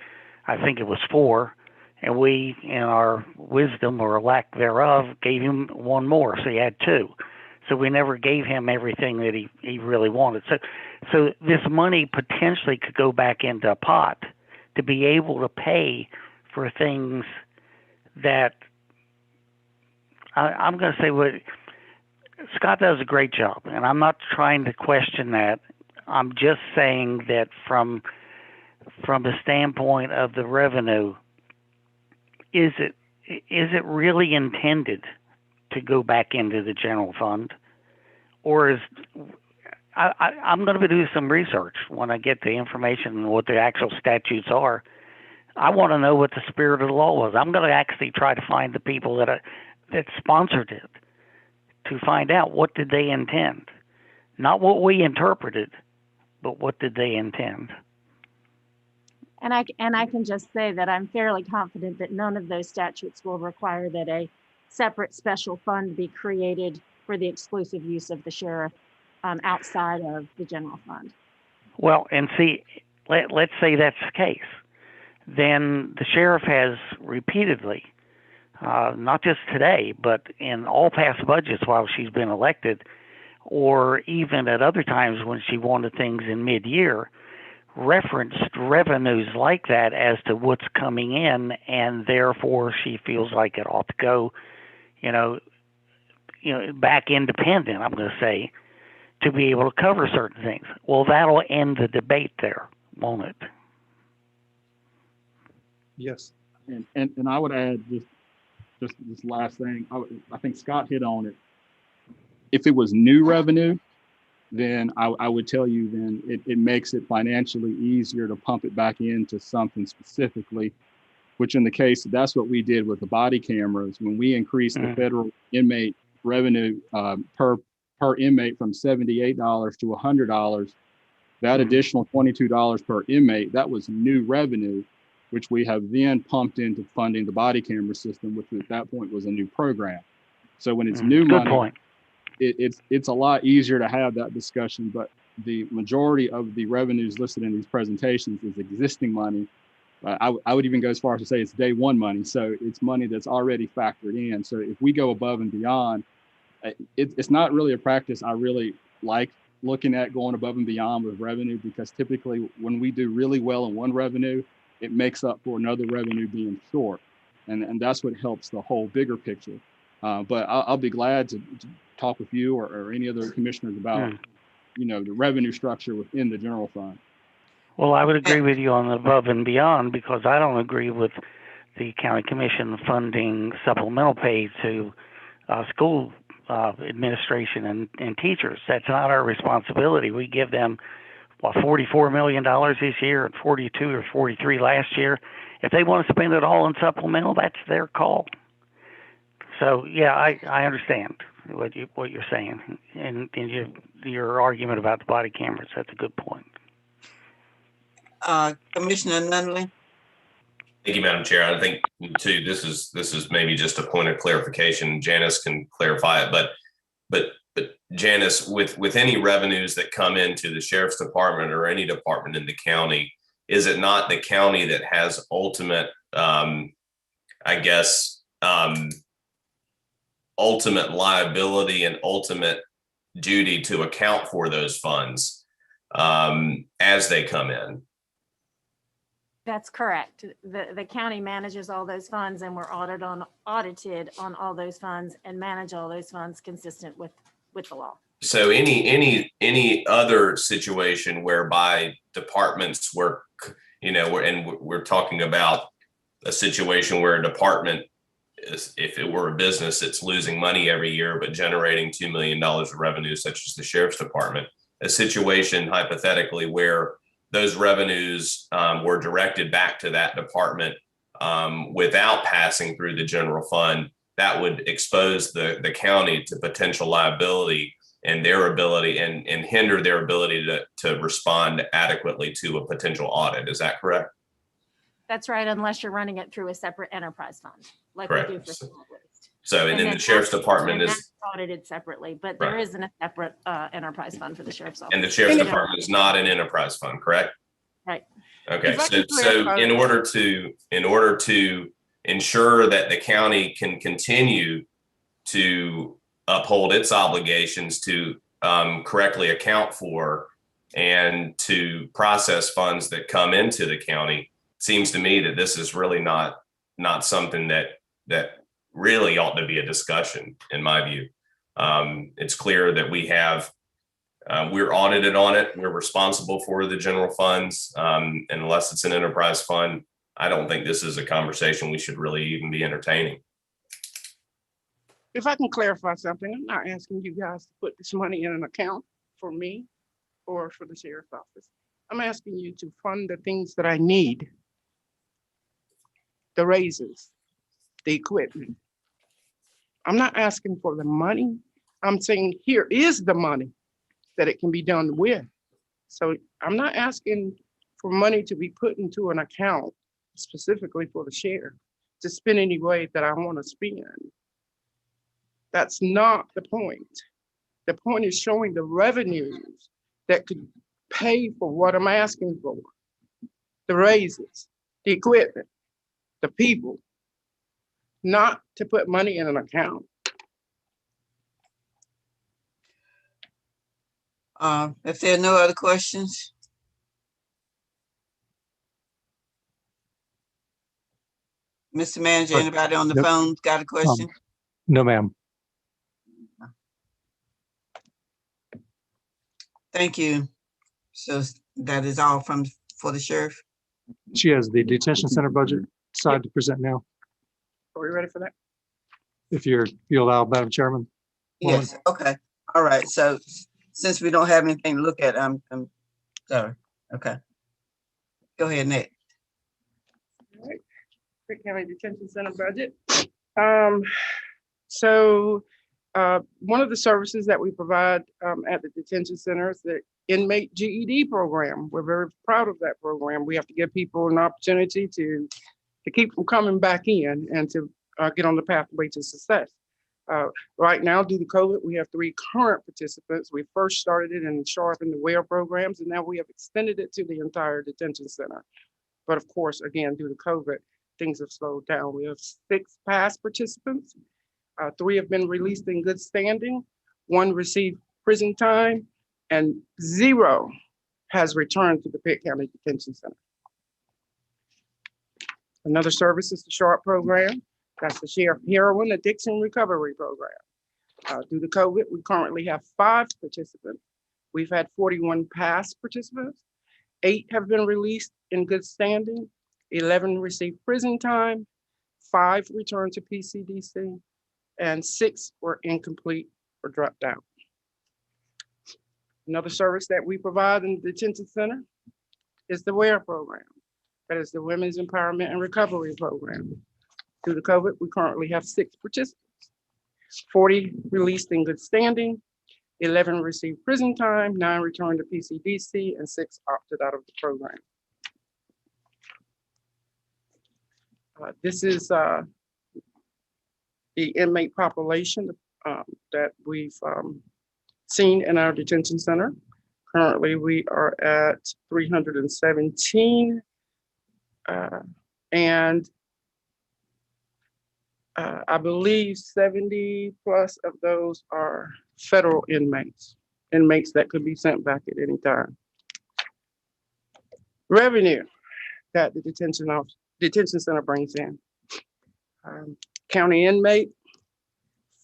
I think it was 4. And we, in our wisdom or lack thereof, gave him one more, so he had 2. So we never gave him everything that he really wanted. So this money potentially could go back into a pot to be able to pay for things that I'm going to say what Scott does a great job, and I'm not trying to question that. I'm just saying that from the standpoint of the revenue, is it really intended to go back into the general fund, or is I'm going to do some research when I get the information and what the actual statutes are. I want to know what the spirit of the law was. I'm going to actually try to find the people that sponsored it to find out what did they intend, not what we interpreted, but what did they intend. And I can just say that I'm fairly confident that none of those statutes will require that a separate special fund be created for the exclusive use of the sheriff outside of the general fund. Well, and see, let's say that's the case. Then the sheriff has repeatedly, not just today, but in all past budgets while she's been elected, or even at other times when she wanted things in mid-year, referenced revenues like that as to what's coming in, and therefore she feels like it ought to go, back independent, I'm going to say, to be able to cover certain things. Well, that'll end the debate there, won't it? Yes. And I would add just this last thing. I think Scott hit on it. If it was new revenue, then I would tell you then it makes it financially easier to pump it back into something specifically, which in the case, that's what we did with the body cameras. When we increased the federal inmate revenue per inmate from $78 to $100, that additional $22 per inmate, that was new revenue, which we have then pumped into funding the body camera system, which at that point was a new program. So when it's new money, point. It's a lot easier to have that discussion, but the majority of the revenues listed in these presentations is existing money. I would even go as far as to say it's day one money. So it's money that's already factored in. So if we go above and beyond, it's not really a practice I really like looking at going above and beyond with revenue, because typically when we do really well in one revenue, it makes up for another revenue being short. And that's what helps the whole bigger picture. But I'll be glad to talk with you or any other commissioners about, the revenue structure within the general fund. Well, I would agree with you on the above and beyond, because I don't agree with the county commission funding supplemental pay to school administration and teachers. That's not our responsibility. We give them $44 million this year and 42 or 43 last year. If they want to spend it all in supplemental, that's their call. So yeah, I understand what you're saying, and your argument about the body cameras. That's a good point. Commissioner Nunley. Thank you, Madam Chair. I think too, this is maybe just a point of clarification. Janice can clarify it, but Janice, with any revenues that come into the sheriff's department or any department in the county, is it not the county that has ultimate, ultimate liability and ultimate duty to account for those funds as they come in? That's correct. The county manages all those funds, and we're audited on all those funds and manage all those funds consistent with the law. So any other situation whereby departments work, we're talking about a situation where a department is, if it were a business, it's losing money every year but generating $2 million of revenue, such as the sheriff's department, a situation hypothetically where those revenues were directed back to that department without passing through the general fund, that would expose the county to potential liability and their ability and hinder their ability to respond adequately to a potential audit. Is that correct? That's right, unless you're running it through a separate enterprise fund, like Correct. we do for solid waste. So, and then the sheriff's department is audited separately, but there isn't a separate enterprise fund for the sheriff's office. And the sheriff's department is not an enterprise fund, correct? Right. Okay. So in order to ensure that the county can continue to uphold its obligations to correctly account for and to process funds that come into the county, it seems to me that this is really not something that really ought to be a discussion, in my view. It's clear that we're audited on it. We're responsible for the general funds. And unless it's an enterprise fund, I don't think this is a conversation we should really even be entertaining. If I can clarify something, I'm not asking you guys to put this money in an account for me or for the sheriff's office. I'm asking you to fund the things that I need. The raises, the equipment. I'm not asking for the money. I'm saying here is the money that it can be done with. So I'm not asking for money to be put into an account specifically for the sheriff to spend any way that I want to spend. That's not the point. The point is showing the revenues that could pay for what I'm asking for. The raises, the equipment, the people, not to put money in an account. If there are no other questions. Mr. Manager, Right. anybody on the Yep. phone got a question? No, ma'am. Thank you. So that is all for the sheriff? She has the detention center budget side to present now, Are we ready for that? if you allow, Madam Chairman. Yes, okay. All right, so since we don't have anything to look at, I'm sorry. Okay. Go ahead, Nick. All right. Pitt County Detention Center budget. So one of the services that we provide at the detention center is the inmate GED program. We're very proud of that program. We have to give people an opportunity to keep them coming back in and to get on the pathway to success. Right now, due to COVID, we have 3 current participants. We first started it in SHARP and the WARE programs, and now we have extended it to the entire detention center. But of course, again, due to COVID, things have slowed down. We have 6 past participants. 3 have been released in good standing. 1 received prison time, and 0 has returned to the Pitt County Detention Center. Another service is the SHARP program. That's the Sheriff Heroin Addiction Recovery Program. Due to COVID, we currently have 5 participants. We've had 41 past participants. 8 have been released in good standing. 11 received prison time. 5 returned to PCDC, and 6 were incomplete or dropped out. Another service that we provide in the detention center is the WARE program. That is the Women's Empowerment and Recovery Program. Due to COVID, we currently have 6 participants. 40 released in good standing, 11 received prison time, 9 returned to PCDC, and 6 opted out of the program. This is the inmate population that we've seen in our detention center. Currently, we are at 317, and I believe 70 plus of those are federal inmates that could be sent back at any time. Revenue that the detention center brings in. County inmate,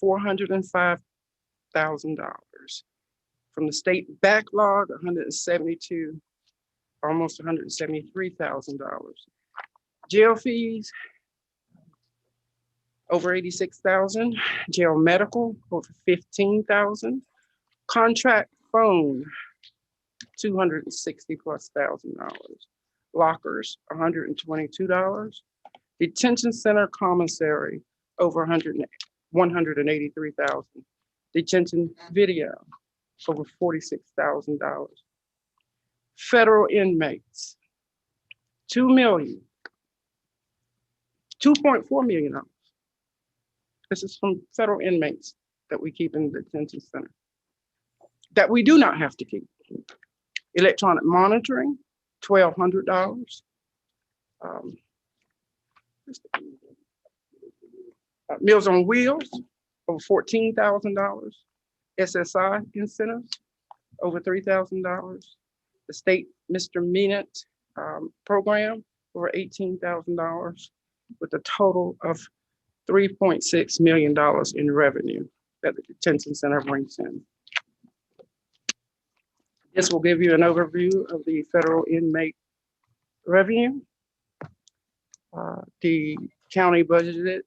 $405,000. From the state backlog, $172, almost $173,000. Jail fees, over $86,000. Jail medical, over $15,000. Contract phone, $260,000+. Lockers, $122. Detention center commissary, over $183,000. Detention video, over $46,000. Federal inmates, $2.4 million. This is from federal inmates that we keep in the detention center that we do not have to keep. Electronic monitoring, $1,200. Meals on Wheels, over $14,000. SSI incentives, over $3,000. The state misdemeanor program, over $18,000, with a total of $3.6 million in revenue that the detention center brings in. This will give you an overview of the federal inmate revenue. The county budgeted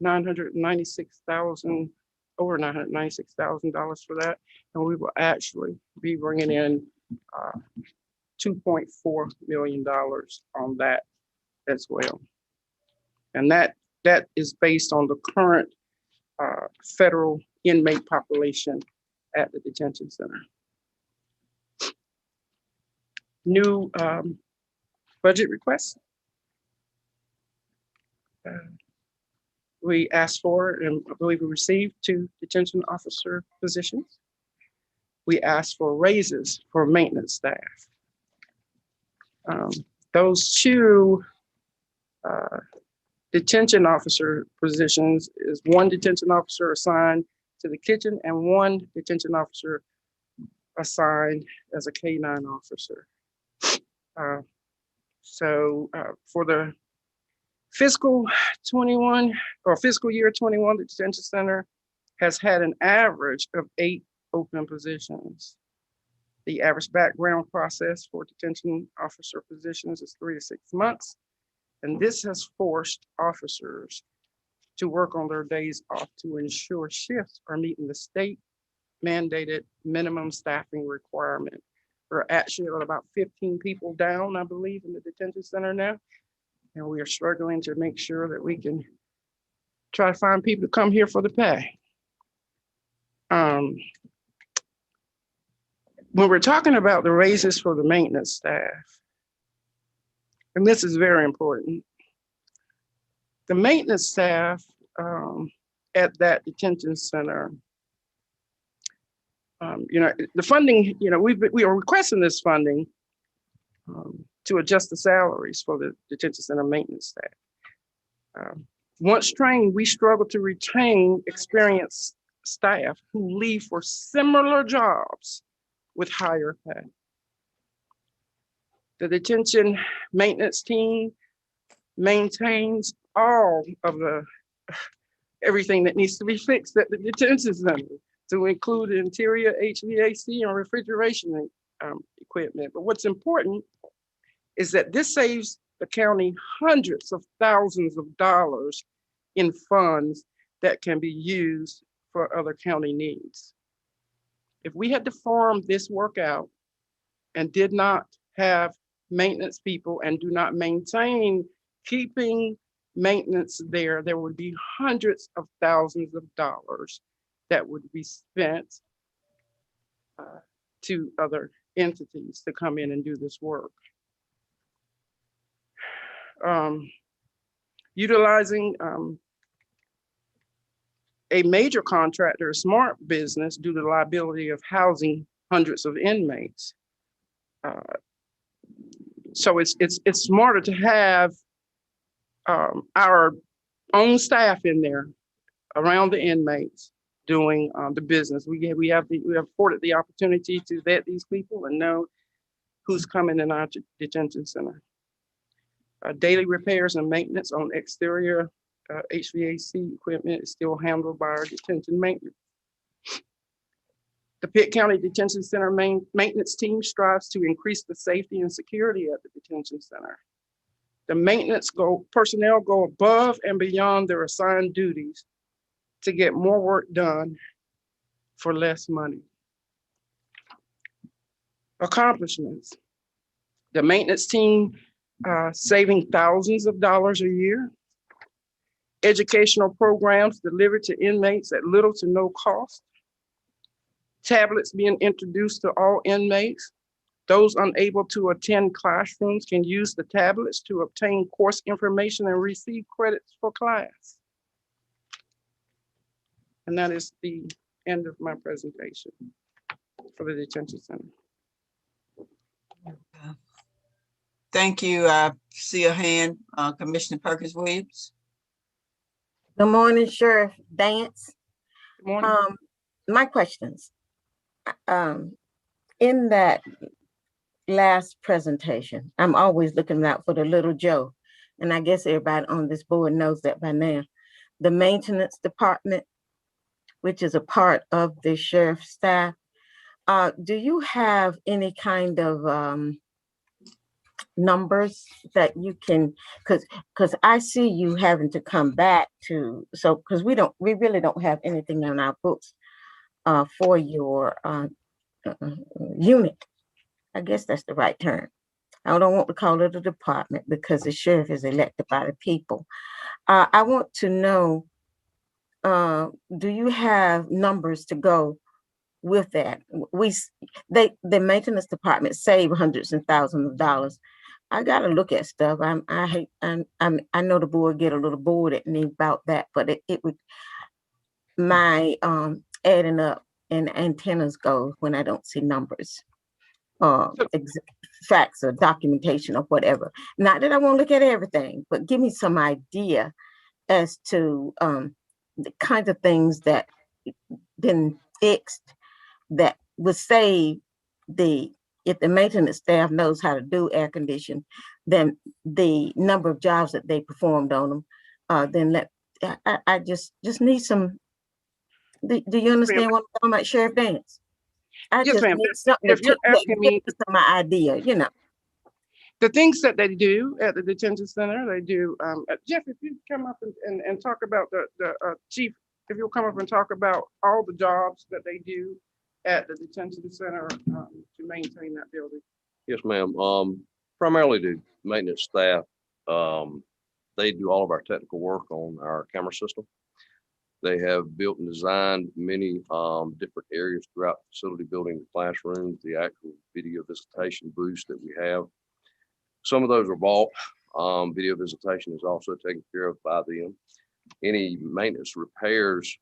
$996,000, over $996,000 for that, and we will actually be bringing in $2.4 million on that as well. And that is based on the current federal inmate population at the detention center. New budget requests. We asked for, and I believe we received, 2 detention officer positions. We asked for raises for maintenance staff. Those 2 detention officer positions is 1 detention officer assigned to the kitchen and 1 detention officer assigned as a K-9 officer. For the fiscal 21 or fiscal year 21, the detention center has had an average of 8 open positions. The average background process for detention officer positions is 3 to 6 months. And this has forced officers to work on their days off to ensure shifts are meeting the state mandated minimum staffing requirement. We're actually at about 15 people down, I believe, in the detention center now. And we are struggling to make sure that we can try to find people to come here for the pay. When we're talking about the raises for the maintenance staff, and this is very important, the maintenance staff at that detention center, the funding, we are requesting this funding to adjust the salaries for the detention center maintenance staff. Once trained, we struggle to retain experienced staff who leave for similar jobs with higher pay. The detention maintenance team maintains all of everything that needs to be fixed at the detention center, to include interior HVAC and refrigeration equipment. But what's important is that this saves the county hundreds of thousands of dollars in funds that can be used for other county needs. If we had to farm this work out and did not have maintenance people and do not maintain keeping maintenance there, there would be hundreds of thousands of dollars that would be spent to other entities to come in and do this work. Utilizing a major contractor, a smart business, due to the liability of housing hundreds of inmates. So it's smarter to have our own staff in there around the inmates doing the business. We have afforded the opportunity to vet these people and know who's coming in our detention center. Daily repairs and maintenance on exterior HVAC equipment is still handled by our detention maintenance. The Pitt County Detention Center maintenance team strives to increase the safety and security at the detention center. The maintenance personnel go above and beyond their assigned duties to get more work done for less money. Accomplishments. The maintenance team saving thousands of dollars a year. Educational programs delivered to inmates at little to no cost. Tablets being introduced to all inmates. Those unable to attend classrooms can use the tablets to obtain course information and receive credits for class. And that is the end of my presentation for the detention center. Thank you. I see a hand, Commissioner Perkins Williams. Good morning, Sheriff Dance. Good morning. My questions. In that last presentation, I'm always looking out for the little Joe, and I guess everybody on this board knows that by now. The maintenance department, which is a part of the sheriff's staff, do you have any kind of numbers that you can, because I see you having to come back to, so because we really don't have anything on our books for your unit. I guess that's the right term. I don't want to call it a department because the sheriff is elected by the people. I want to know, do you have numbers to go with that? The maintenance department save hundreds and thousands of dollars. I got to look at stuff. I know the board get a little bored at me about that, but it would, my adding up and antennas go when I don't see numbers, facts or documentation or whatever. Not that I won't look at everything, but give me some idea as to the kinds of things that been fixed that would save if the maintenance staff knows how to do air condition, then the number of jobs that they performed on them, then I just need some. Do you understand what I'm talking about, Sheriff Dance? I Yes, just ma'am. need something If you're that asking gives me me some idea, you know. the things that they do at the detention center, they do. Jeff, if you come up and talk about the chief, if you'll come up and talk about all the jobs that they do at the detention center to maintain that building. Yes, ma'am. Primarily the maintenance staff, they do all of our technical work on our camera system. They have built and designed many different areas throughout the facility, building the classrooms, the actual video visitation booths that we have. Some of those are bought. Video visitation is also taken care of by them. Any maintenance repairs,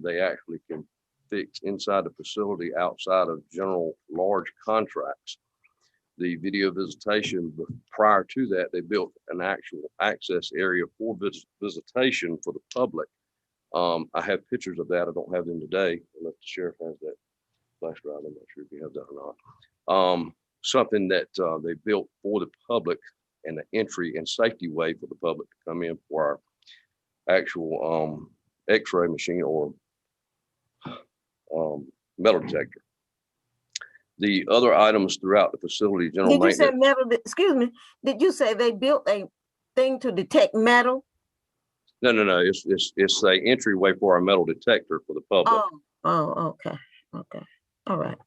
they actually can fix inside the facility outside of general large contracts. The video visitation, prior to that, they built an actual access area for visitation for the public. I have pictures of that. I don't have them today, unless the sheriff has that flash drive. I'm not sure if you have that or not. Something that they built for the public and the entry and safety way for the public to come in for our actual x-ray machine or metal detector. The other items throughout the facility, general Did you say maintenance. metal? Excuse me. Did you say they built a thing to detect metal? No. It's a entryway for our metal detector for the public. Okay. All right.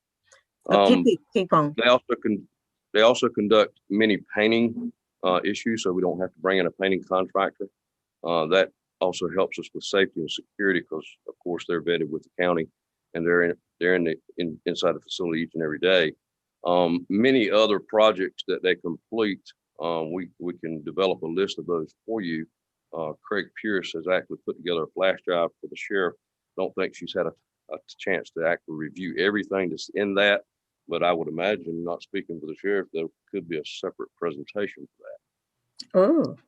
Keep on. They also conduct many painting issues, so we don't have to bring in a painting contractor. That also helps us with safety and security because, of course, they're vetted with the county and they're inside the facility each and every day. Many other projects that they complete, we can develop a list of those for you. Craig Pierce has actually put together a flash drive for the sheriff. Don't think she's had a chance to actually review everything that's in that, but I would imagine, not speaking for the sheriff, there could be a separate presentation for that.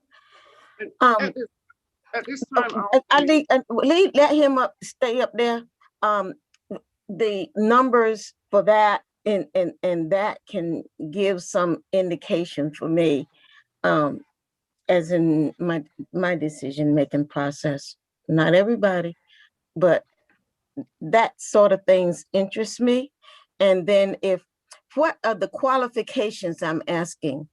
Oh. At this time, let him stay up there. The numbers for that and that can give some indication for me, as in my decision-making process. Not everybody, but that sort of things interest me. And then what are the qualifications I'm asking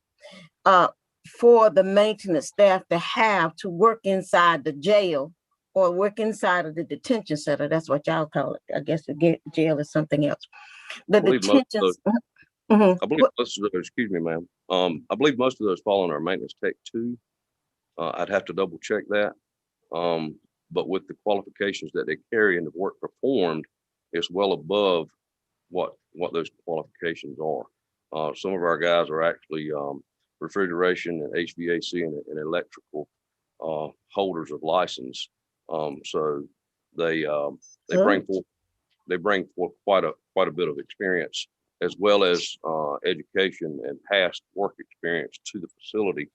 for the maintenance staff to have to work inside the jail or work inside of the detention center? That's what y'all call it. I guess the jail is something else. The detention. I believe most of those, excuse me, ma'am. I believe most of those fall under our maintenance tech 2. I'd have to double check that. But with the qualifications that they carry and the work performed, it's well above what those qualifications are. Some of our guys are actually refrigeration and HVAC and electrical holders of license. So they bring forth quite a bit of experience, as well as education and past work experience to the facility.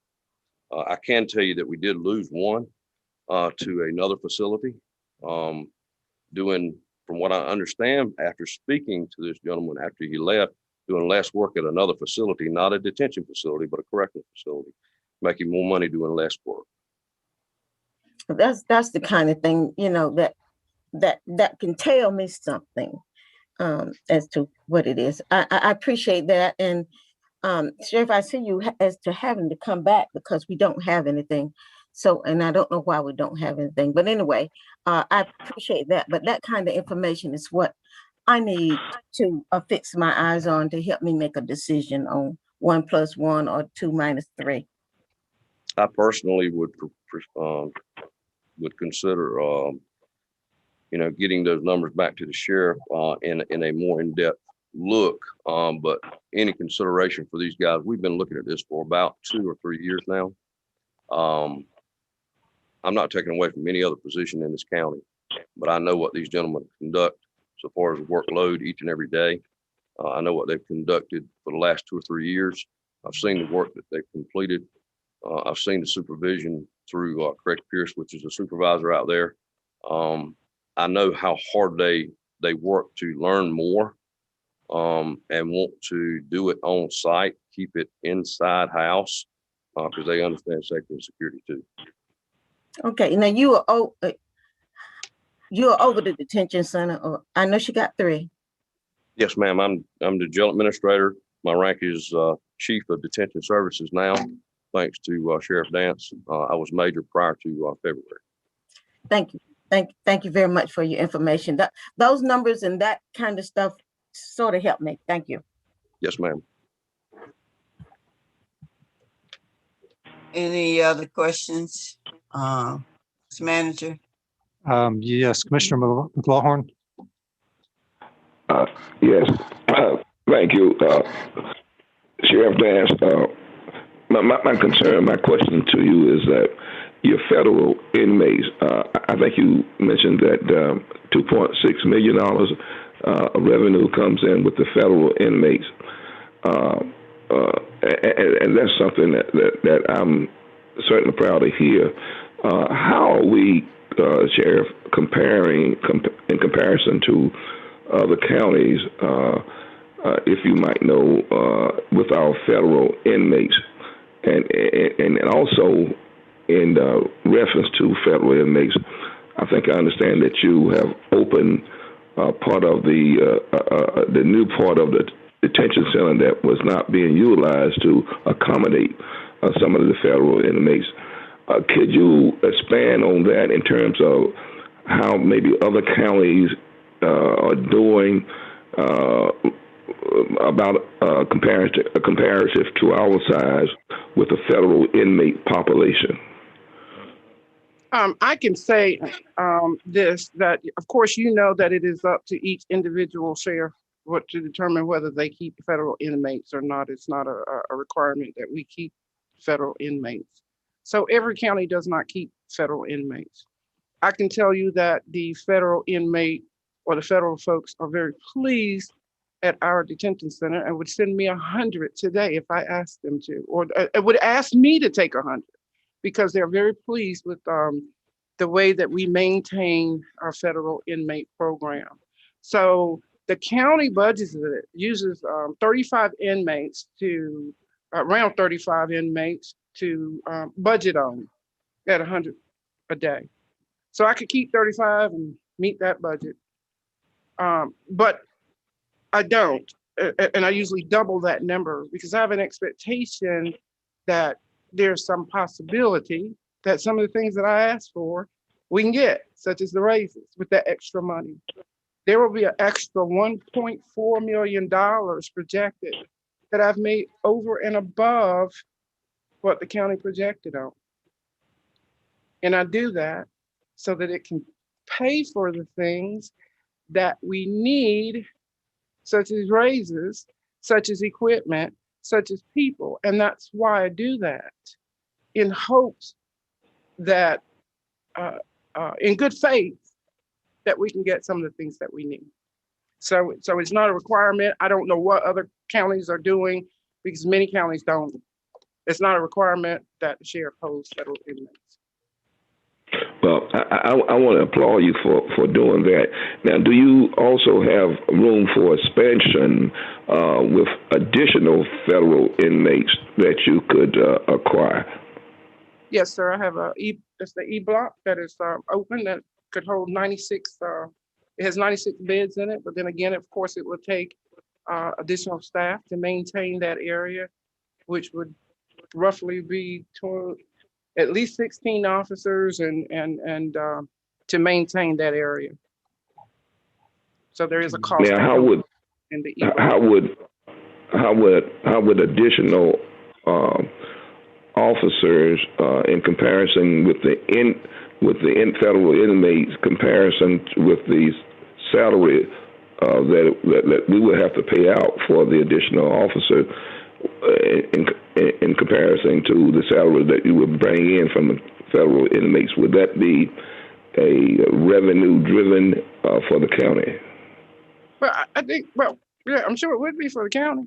I can tell you that we did lose one to another facility, doing, from what I understand, after speaking to this gentleman after he left, doing less work at another facility, not a detention facility, but a correctional facility, making more money doing less work. That's the kind of thing, that can tell me something as to what it is. I appreciate that. And Sheriff, I see you as to having to come back because we don't have anything. So, and I don't know why we don't have anything, but anyway, I appreciate that. But that kind of information is what I need to fix my eyes on to help me make a decision on 1 + 1 or 2 - 3. I personally would consider, getting those numbers back to the sheriff in a more in-depth look. But any consideration for these guys, we've been looking at this for about 2 or 3 years now. I'm not taking away from any other position in this county, but I know what these gentlemen conduct so far as workload each and every day. I know what they've conducted for the last 2 or 3 years. I've seen the work that they've completed. I've seen the supervision through Craig Pierce, which is a supervisor out there. I know how hard they work to learn more and want to do it on site, keep it inside house, because they understand safety and security too. Okay, now you're over the detention center, or I know she got 3. Yes, ma'am. I'm the jail administrator. My rank is Chief of Detention Services now, thanks to Sheriff Dance. I was major prior to February. Thank you. Thank you very much for your information. Those numbers and that kind of stuff sort of helped me. Thank you. Yes, ma'am. Any other questions? Mr. Manager? Yes, Commissioner McLaughlin. Yes, thank you, Sheriff Dance. My concern, my question to you is that your federal inmates, I think you mentioned that $2.6 million of revenue comes in with the federal inmates. And that's something that I'm certainly proud to hear. How are we, Sheriff, in comparison to other counties, if you might know, with our federal inmates? And also in reference to federal inmates, I think I understand that you have opened part of the new part of the detention center that was not being utilized to accommodate some of the federal inmates. Could you expand on that in terms of how maybe other counties are doing about comparative to our size with the federal inmate population? I can say this, that of course, you know that it is up to each individual sheriff to determine whether they keep federal inmates or not. It's not a requirement that we keep federal inmates. So every county does not keep federal inmates. I can tell you that the federal inmate or the federal folks are very pleased at our detention center and would send me 100 today if I asked them to, or would ask me to take 100, because they're very pleased with the way that we maintain our federal inmate program. So the county budget uses 35 inmates to around 35 inmates to budget on at 100 a day. So I could keep 35 and meet that budget. But I don't, and I usually double that number because I have an expectation that there's some possibility that some of the things that I asked for, we can get, such as the raises with that extra money. There will be an extra $1.4 million projected that I've made over and above what the county projected on. And I do that so that it can pay for the things that we need, such as raises, such as equipment, such as people. And that's why I do that, in hopes that, in good faith, that we can get some of the things that we need. So it's not a requirement. I don't know what other counties are doing, because many counties don't. It's not a requirement that the sheriff holds federal inmates. Well, I want to applaud you for doing that. Now, do you also have room for expansion with additional federal inmates that you could acquire? Yes, sir. I have it's the E block that is open that could hold 96. It has 96 beds in it, but then again, of course, it will take additional staff to maintain that area, which would roughly be at least 16 officers and to maintain that area. So there is a cost. Now, how would additional officers in comparison with the federal inmates, comparison with the salary that we would have to pay out for the additional officer in comparison to the salary that you would bring in from the federal inmates, would that be a revenue driven for the county? Well, I think, yeah, I'm sure it would be for the county.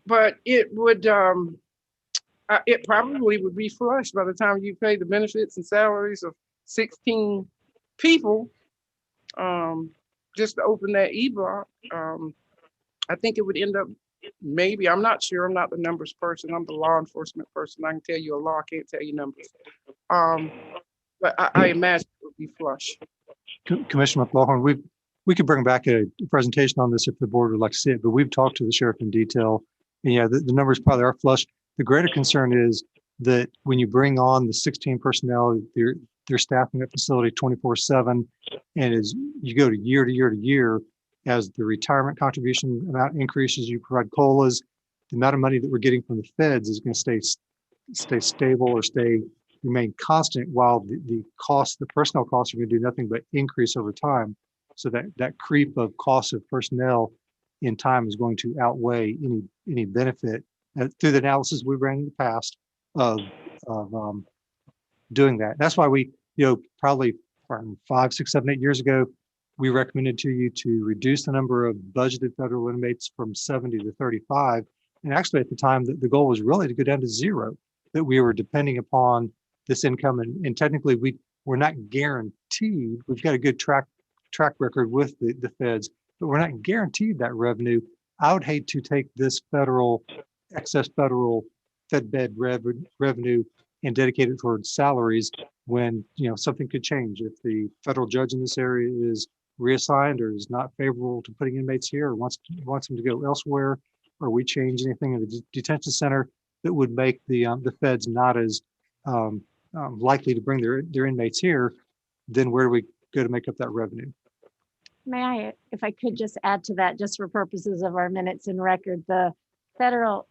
But it would, it probably would be flush by the time you pay the benefits and salaries of 16 people. just to open that E-block, I think it would end up, maybe, I'm not sure, I'm not the numbers person, I'm the law enforcement person. I can tell you a law, I can't tell you numbers. But I imagine it would be flush. Commissioner McLaughlin, we could bring back a presentation on this if the board would like to see it, but we've talked to the sheriff in detail. And yeah, the numbers probably are flush. The greater concern is that when you bring on the 16 personnel, they're staffing that facility 24/7, and as you go to year to year to year, as the retirement contribution amount increases, you provide COLAs, the amount of money that we're getting from the feds is going to stay stable or remain constant, while the personnel costs are going to do nothing but increase over time. So that creep of cost of personnel in time is going to outweigh any benefit through the analysis we ran in the past of doing that. That's why we, probably 5, 6, 7, 8 years ago, we recommended to you to reduce the number of budgeted federal inmates from 70 to 35. And actually at the time, the goal was really to go down to 0, that we were depending upon this income. And technically we're not guaranteed. We've got a good track record with the feds, but we're not guaranteed that revenue. I would hate to take this excess federal fed bed revenue and dedicate it towards salaries when something could change. If the federal judge in this area is reassigned or is not favorable to putting inmates here, or wants them to go elsewhere, or we change anything in the detention center that would make the feds not as likely to bring their inmates here, then where do we go to make up that revenue? May I, if I could just add to that, just for purposes of our minutes and record, the federal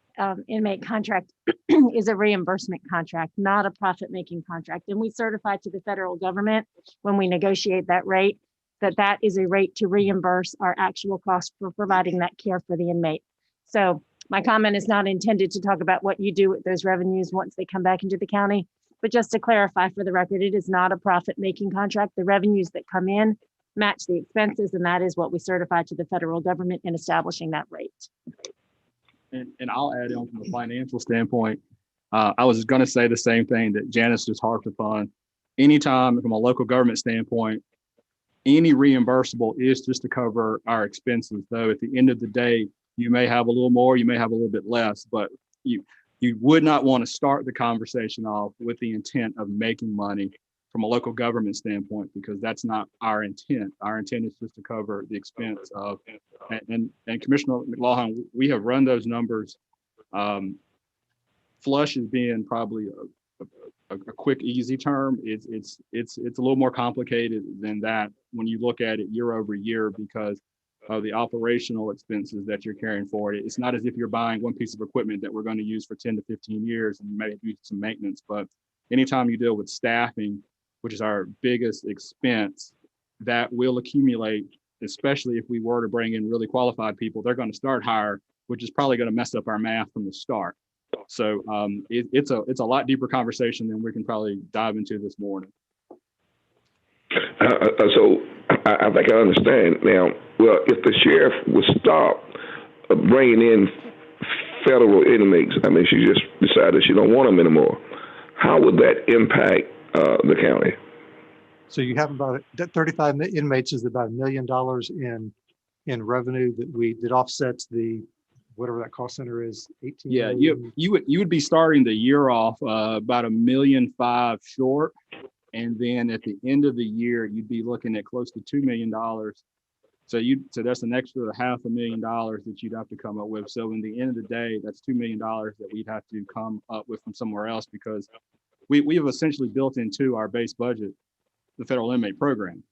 inmate contract is a reimbursement contract, not a profit-making contract. And we certify to the federal government when we negotiate that rate, that is a rate to reimburse our actual cost for providing that care for the inmate. So my comment is not intended to talk about what you do with those revenues once they come back into the county, but just to clarify for the record, it is not a profit-making contract. The revenues that come in match the expenses, and that is what we certify to the federal government in establishing that rate. And I'll add on from a financial standpoint. I was going to say the same thing that Janice just harped upon. Anytime from a local government standpoint, any reimbursable is just to cover our expenses. Though at the end of the day, you may have a little more, you may have a little bit less, but you would not want to start the conversation off with the intent of making money from a local government standpoint, because that's not our intent. Our intent is just to cover the expense of, and Commissioner McLaughlin, we have run those numbers. Flush is being probably a quick, easy term. It's a little more complicated than that when you look at it year over year, because of the operational expenses that you're carrying forward. It's not as if you're buying one piece of equipment that we're going to use for 10 to 15 years and you may do some maintenance, but anytime you deal with staffing, which is our biggest expense, that will accumulate, especially if we were to bring in really qualified people. They're going to start higher, which is probably going to mess up our math from the start. So it's a lot deeper conversation than we can probably dive into this morning. So I think I understand now. Well, if the sheriff would stop bringing in federal inmates, I mean, she just decided she don't want them anymore, how would that impact the county? So you have about 35 inmates is about $1 million in revenue that offsets the whatever that cost center is. 18 Yeah, million. you would be starting the year off about $1.5 million short, and then at the end of the year you'd be looking at close to $2 million. So that's an extra $500,000 that you'd have to come up with. So in the end of the day, that's $2 million that we'd have to come up with from somewhere else, because we have essentially built into our base budget the federal inmate program,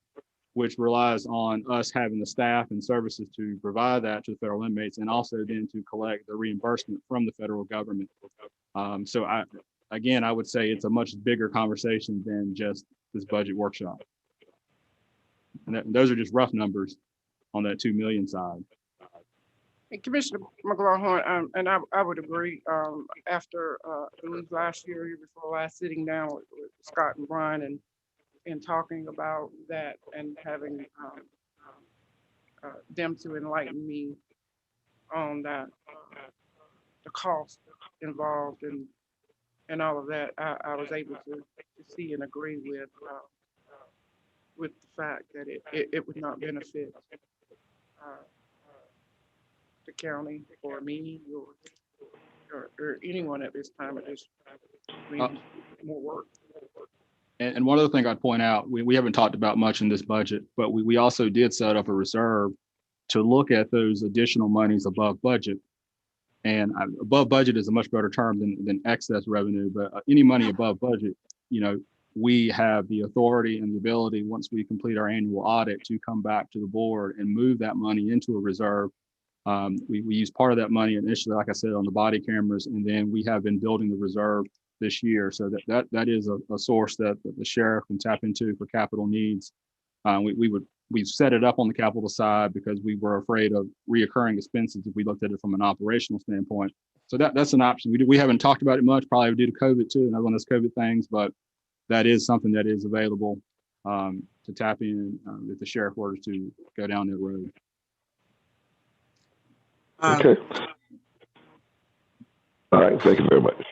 which relies on us having the staff and services to provide that to the federal inmates, and also then to collect the reimbursement from the federal government. So I would say it's a much bigger conversation than just this budget workshop. And those are just rough numbers on that 2 million side. And Commissioner McLaughlin, and I would agree, after last year before last, sitting down with Scott and Brian and talking about that and having them to enlighten me on that, the cost involved and all of that, I was able to see and agree with the fact that it would not benefit the county or me or anyone at this time. It just means more work. And one other thing I'd point out, we haven't talked about much in this budget, but we also did set up a reserve to look at those additional monies above budget. And above budget is a much better term than excess revenue, but any money above budget, you know, we have the authority and the ability, once we complete our annual audit, to come back to the board and move that money into a reserve. We use part of that money initially, like I said, on the body cameras, and then we have been building the reserve this year. So that is a source that the sheriff can tap into for capital needs. We've set it up on the capital side because we were afraid of reoccurring expenses if we looked at it from an operational standpoint. So that's an option. We haven't talked about it much, probably due to COVID too, another one of those COVID things, but that is something that is available to tap in if the sheriff were to go down that road. Okay. All right. Thank you very much.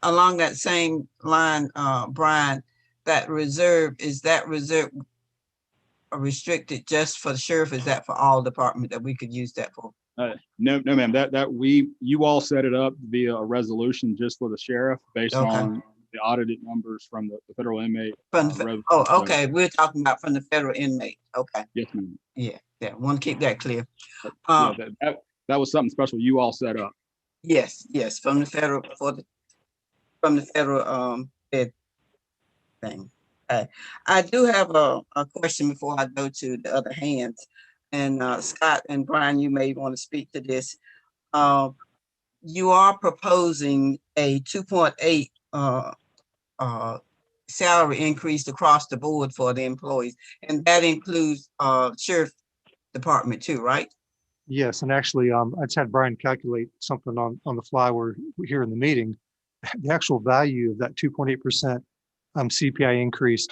Along that same line, Brian, that reserve restricted just for the sheriff? Is that for all department that we could use that for? No, ma'am. You all set it up via a resolution just for the sheriff based on the audited numbers from the federal inmate. Okay. We're talking about from the federal inmate. Okay. Yes, ma'am. Yeah. Want to keep that clear. That was something special you all set up. Yes. From the federal ed thing. I do have a question before I go to the other hands. And Scott and Brian, you may want to speak to this. You are proposing a 2.8 salary increase across the board for the employees, and that includes sheriff department too, right? Yes, and actually, I just had Brian calculate something on the fly. We're here in the meeting. The actual value of that 2.8% CPI increase,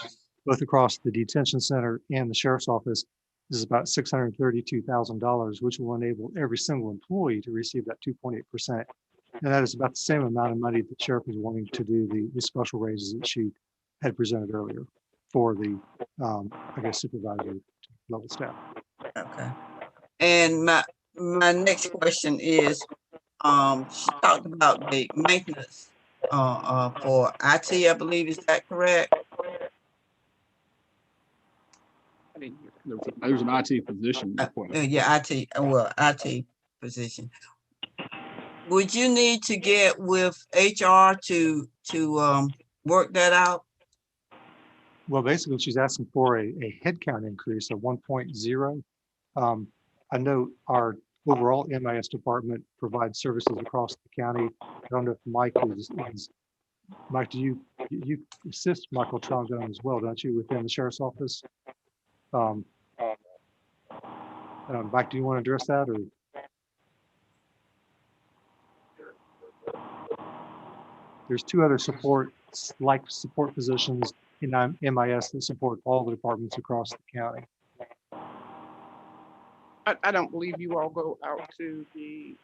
both across the detention center and the sheriff's office, is about $632,000, which will enable every single employee to receive that 2.8%. And that is about the same amount of money the sheriff is wanting to do the special raises that she had presented earlier for the, supervisory level staff. Okay. And my next question is, she talked about the maintenance for IT, I believe. Is that correct? There's an IT position. Yeah, IT position. Would you need to get with HR to work that out? Well, basically, she's asking for a headcount increase of 1.0. I know our overall MIS department provides services across the county. I don't know if Mike is Mike, do you assist Michael Trongone as well, don't you, within the sheriff's office? Mike, do you want to address that, or? There's two other support positions in MIS that support all the departments across the county. I don't believe you all go out to the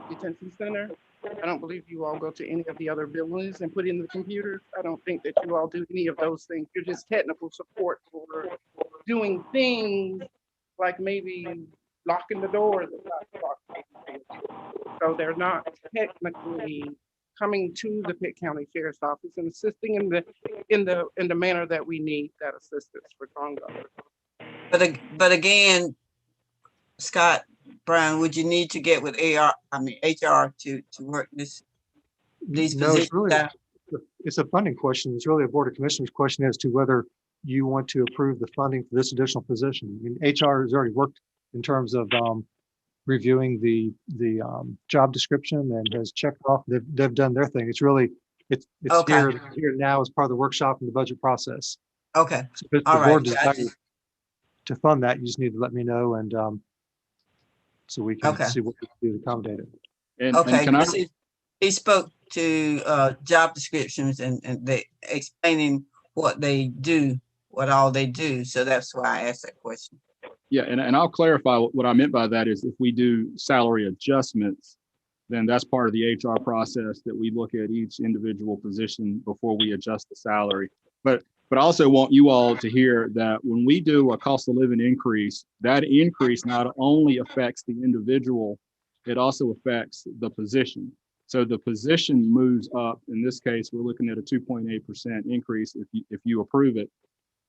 detention center. I don't believe you all go to any of the other buildings and put in the computers. I don't think that you all do any of those things. You're just technical support for doing things like maybe locking the doors. So they're not technically coming to the Pitt County Sheriff's Office and assisting in the manner that we need that assistance for Congo. But again, Scott, Brian, would you need to get with HR to work these positions? It's a funding question. It's really a Board of Commissioners question as to whether you want to approve the funding for this additional position. I mean, HR has already worked in terms of reviewing the job description and has checked off. They've done their thing. It's really it's okay. here now as part of the workshop and the budget process. Okay. So if the board desires to fund that, you just need to let me know, and so we can see what we can do to accommodate it. He spoke to job descriptions and they explaining what they do, what all they do. So that's why I asked that question. Yeah, and I'll clarify what I meant by that is if we do salary adjustments, then that's part of the HR process that we look at each individual position before we adjust the salary. But But I also want you all to hear that when we do a cost of living increase, that increase not only affects the individual, it also affects the position. So the position moves up. In this case, we're looking at a 2.8% increase if you approve it.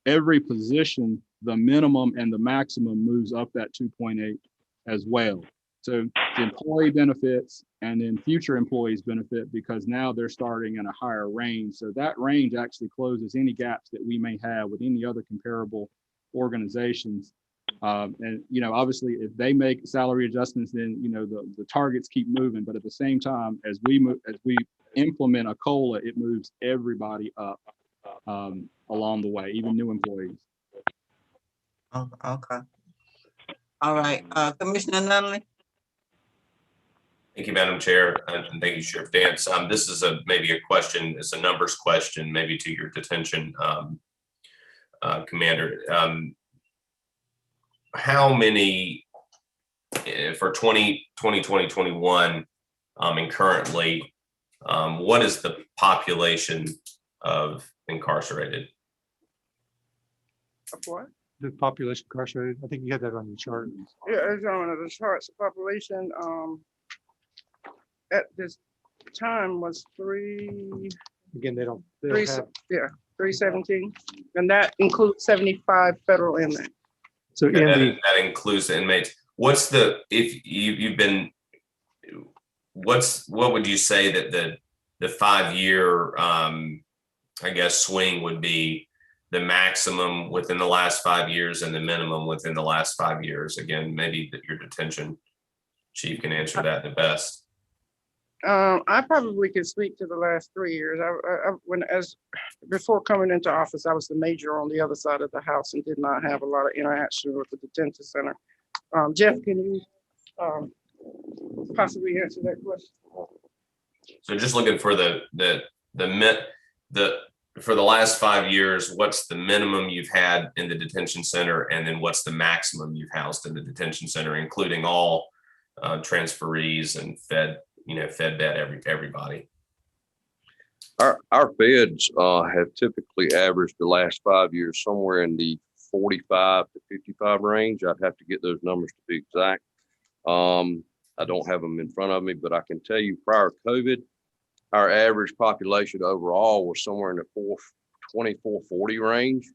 Every position, the minimum and the maximum moves up that 2.8 as well. So the employee benefits and then future employees benefit because now they're starting in a higher range. So that range actually closes any gaps that we may have with any other comparable organizations. And, you know, obviously if they make salary adjustments, then, you know, the targets keep moving. But at the same time, as we implement a COLA, it moves everybody up along the way, even new employees. Oh, okay. All right, Commissioner Nunley? Thank you, Madam Chair, and thank you, Sheriff Dance. This is maybe a question, it's a numbers question, maybe to your detention commander. How many for 2021 and currently, what is the population of incarcerated? Of what? The population incarcerated. I think you had that on your chart. Yeah, it's on the charts. The population at this time was Again, they don't have. 317, and that includes 75 federal inmates. So that includes the inmates. What's the, if you've been, what would you say that the 5-year I guess swing would be, the maximum within the last 5 years and the minimum within the last 5 years? Again, maybe that your detention chief can answer that the best. I probably could speak to the last 3 years. Before coming into office, I was the major on the other side of the house and did not have a lot of interaction with the detention center. Jeff, can you possibly answer that question? So just looking for for the last 5 years, what's the minimum you've had in the detention center, and then what's the maximum you've housed in the detention center, including all transferees and fed bed everybody? Our feds have typically averaged the last 5 years somewhere in the 45 to 55 range. I'd have to get those numbers to be exact. I don't have them in front of me, but I can tell you prior to COVID, our average population overall was somewhere in the 420, 440 range.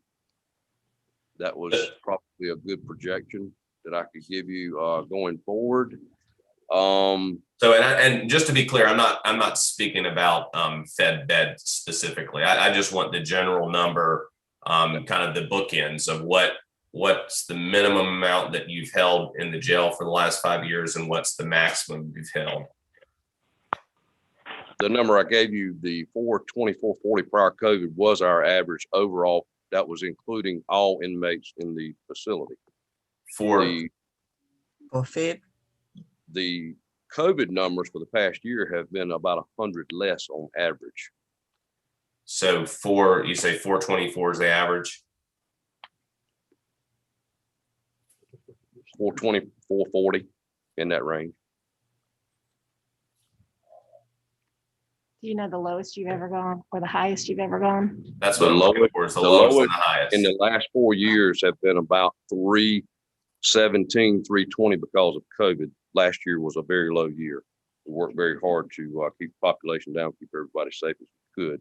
That was probably a good projection that I could give you going forward. So, and just to be clear, I'm not speaking about fed bed specifically. I just want the general number, kind of the bookends of what's the minimum amount that you've held in the jail for the last 5 years, and what's the maximum you've held. The number I gave you, the 420, 440 prior COVID, was our average overall. That was including all inmates in the facility. For Fed? The COVID numbers for the past year have been about 100 less on average. So you say 424 is the average? 420, 440 in that range. Do you know the lowest you've ever gone or the highest you've ever gone? That's what I'm looking for, is the lowest and the highest. In the last 4 years have been about 317, 320 because of COVID. Last year was a very low year. We worked very hard to keep the population down, keep everybody safe as we could.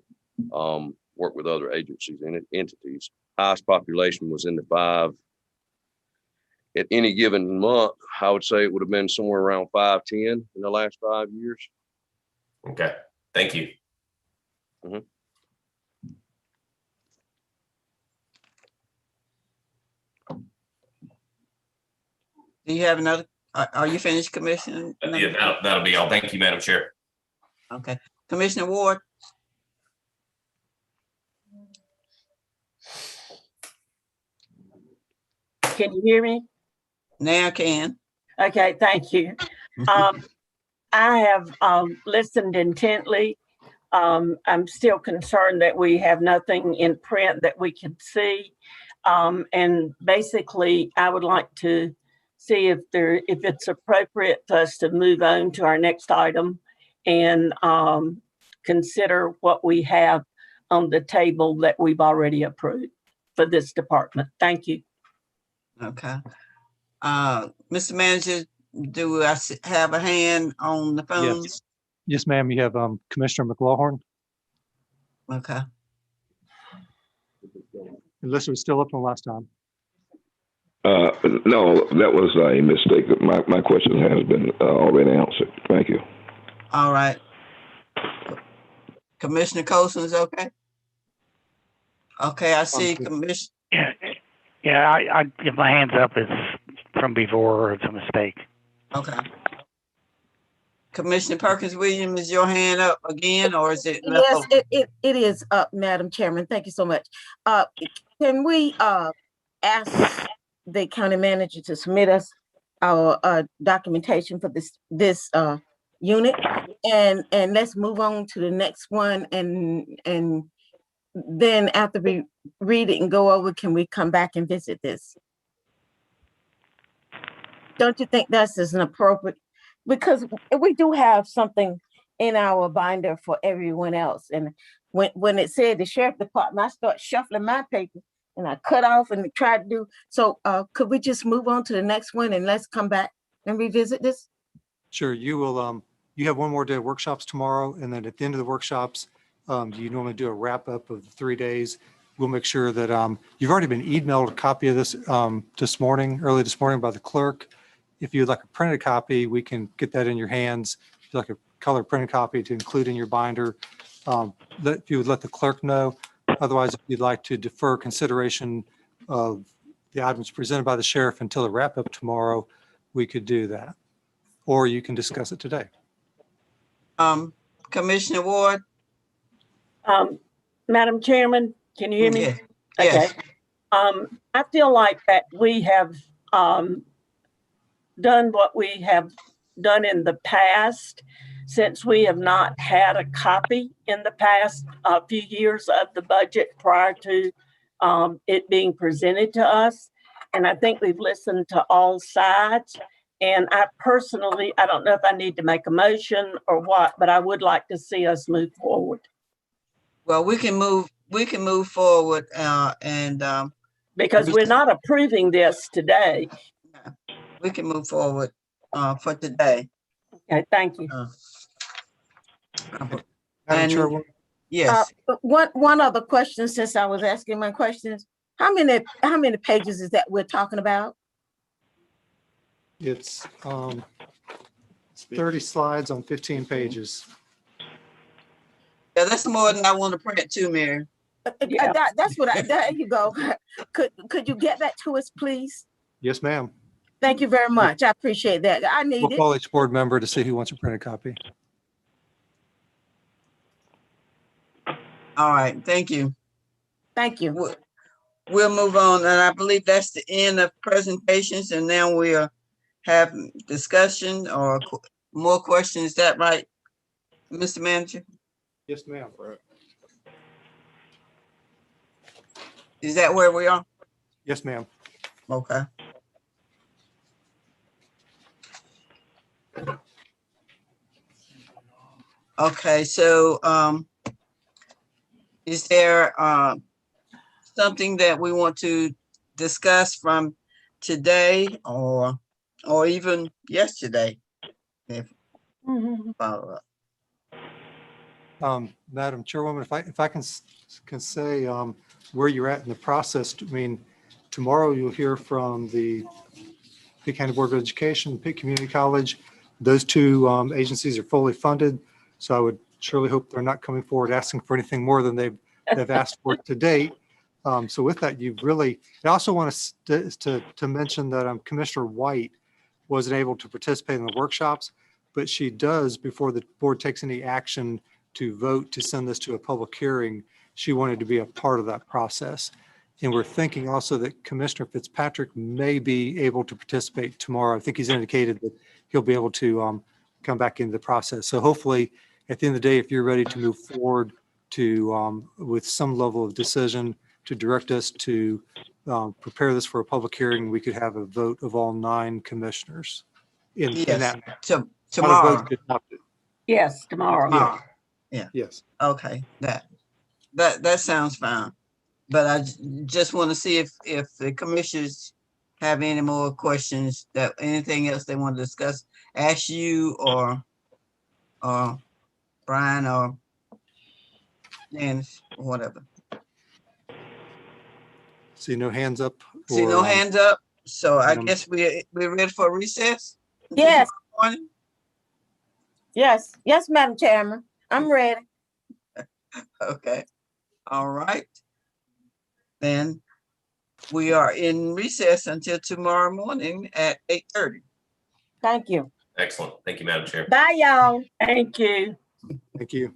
Work with other agencies and entities. Highest population was in the 5. At any given month, I would say it would have been somewhere around 510 in the last 5 years. Okay, thank you. Mm-hmm. Do you have another? Are you finished, Commissioner? Yeah, that'll be all. Thank you, Madam Chair. Okay, Commissioner Ward. Can you hear me? Now I can. Okay, thank you. I have listened intently. I'm still concerned that we have nothing in print that we can see. And basically, I would like to see if it's appropriate for us to move on to our next item and consider what we have on the table that we've already approved for this department. Thank you. Okay. Mr. Manager, do I have a hand on the phone? Yes. Yes, ma'am. You have Commissioner McLaughlin. Okay. Unless it was still up from last time. No, that was a mistake. My question has been already answered. Thank you. All right. Commissioner Colson is okay? Okay, I see Commissioner. Yeah, I if my hand's up, it's from before or it's a mistake. Okay. Commissioner Perkins Williams, is your hand up again, or is it? Yes, it is up, Madam Chairman. Thank you so much. Can we ask the county manager to submit us our documentation for this unit, and let's move on to the next one, and then after we read it and go over, can we come back and visit this? Don't you think that's an appropriate? Because we do have something in our binder for everyone else. And when it said the sheriff department, I start shuffling my papers and I cut off and tried to do. So could we just move on to the next one and let's come back and revisit this? Sure. You will. You have one more day of workshops tomorrow, and then at the end of the workshops, you normally do a wrap up of the 3 days. We'll make sure that you've already been emailed a copy of this early this morning by the clerk. If you'd like a printed copy, we can get that in your hands. If you'd like a color printed copy to include in your binder, if you would let the clerk know. Otherwise, if you'd like to defer consideration of the items presented by the sheriff until the wrap up tomorrow, we could do that. Or you can discuss it today. Commissioner Ward? Madam Chairman, can you hear me? Yes. Okay. Yes. I feel like that we have done what we have done in the past, since we have not had a copy in the past few years of the budget prior to it being presented to us. And I think we've listened to all sides. And I personally, I don't know if I need to make a motion or what, but I would like to see us move forward. Well, we can move forward because we're not approving this today. We can move forward for today. Okay, thank you. And yes. One other question, since I was asking my questions. How many pages is that we're talking about? It's 30 slides on 15 pages. Yeah, that's more than I want to print too, Mary. Yeah. That's what there you go. Could you get that to us, please? Yes, ma'am. Thank you very much. I appreciate that. I need it. We'll call each board member to see who wants a printed copy. All right, thank you. Thank you. We'll move on, and I believe that's the end of presentations, and now we'll have discussion or more questions. Is that right, Mr. Manager? Yes, ma'am. Is that where we are? Yes, ma'am. Okay. Okay, so is there something that we want to discuss from today or even yesterday? If follow up. Madam Chairwoman, if I can say where you're at in the process. I mean, tomorrow you'll hear from the Pitt County Board of Education, Pitt Community College. Those two agencies are fully funded. So I would surely hope they're not coming forward asking for anything more than they've asked for to date. So with that, you've really, I also want to mention that Commissioner White wasn't able to participate in the workshops, but she does, before the board takes any action to vote to send this to a public hearing, she wanted to be a part of that process. And we're thinking also that Commissioner Fitzpatrick may be able to participate tomorrow. I think he's indicated that he'll be able to come back into the process. So hopefully at the end of the day, if you're ready to move forward to with some level of decision to direct us to prepare this for a public hearing, we could have a vote of all 9 commissioners in that. Tomorrow. Yes, tomorrow. Yeah. Yes. Okay. That. That sounds fine. But I just want to see if the commissioners have any more questions, that anything else they want to discuss, ask you or Brian or Janice or whatever. See no hands up. See no or, hands up. So I Madam- guess we're ready for recess? Yes, Morning? yes, yes, Madam Chairman, I'm ready. Okay. All right. Then we are in recess until tomorrow morning at 8:30. Thank you. Excellent. Thank you, Madam Chair. Bye, y'all. Thank you. Thank you.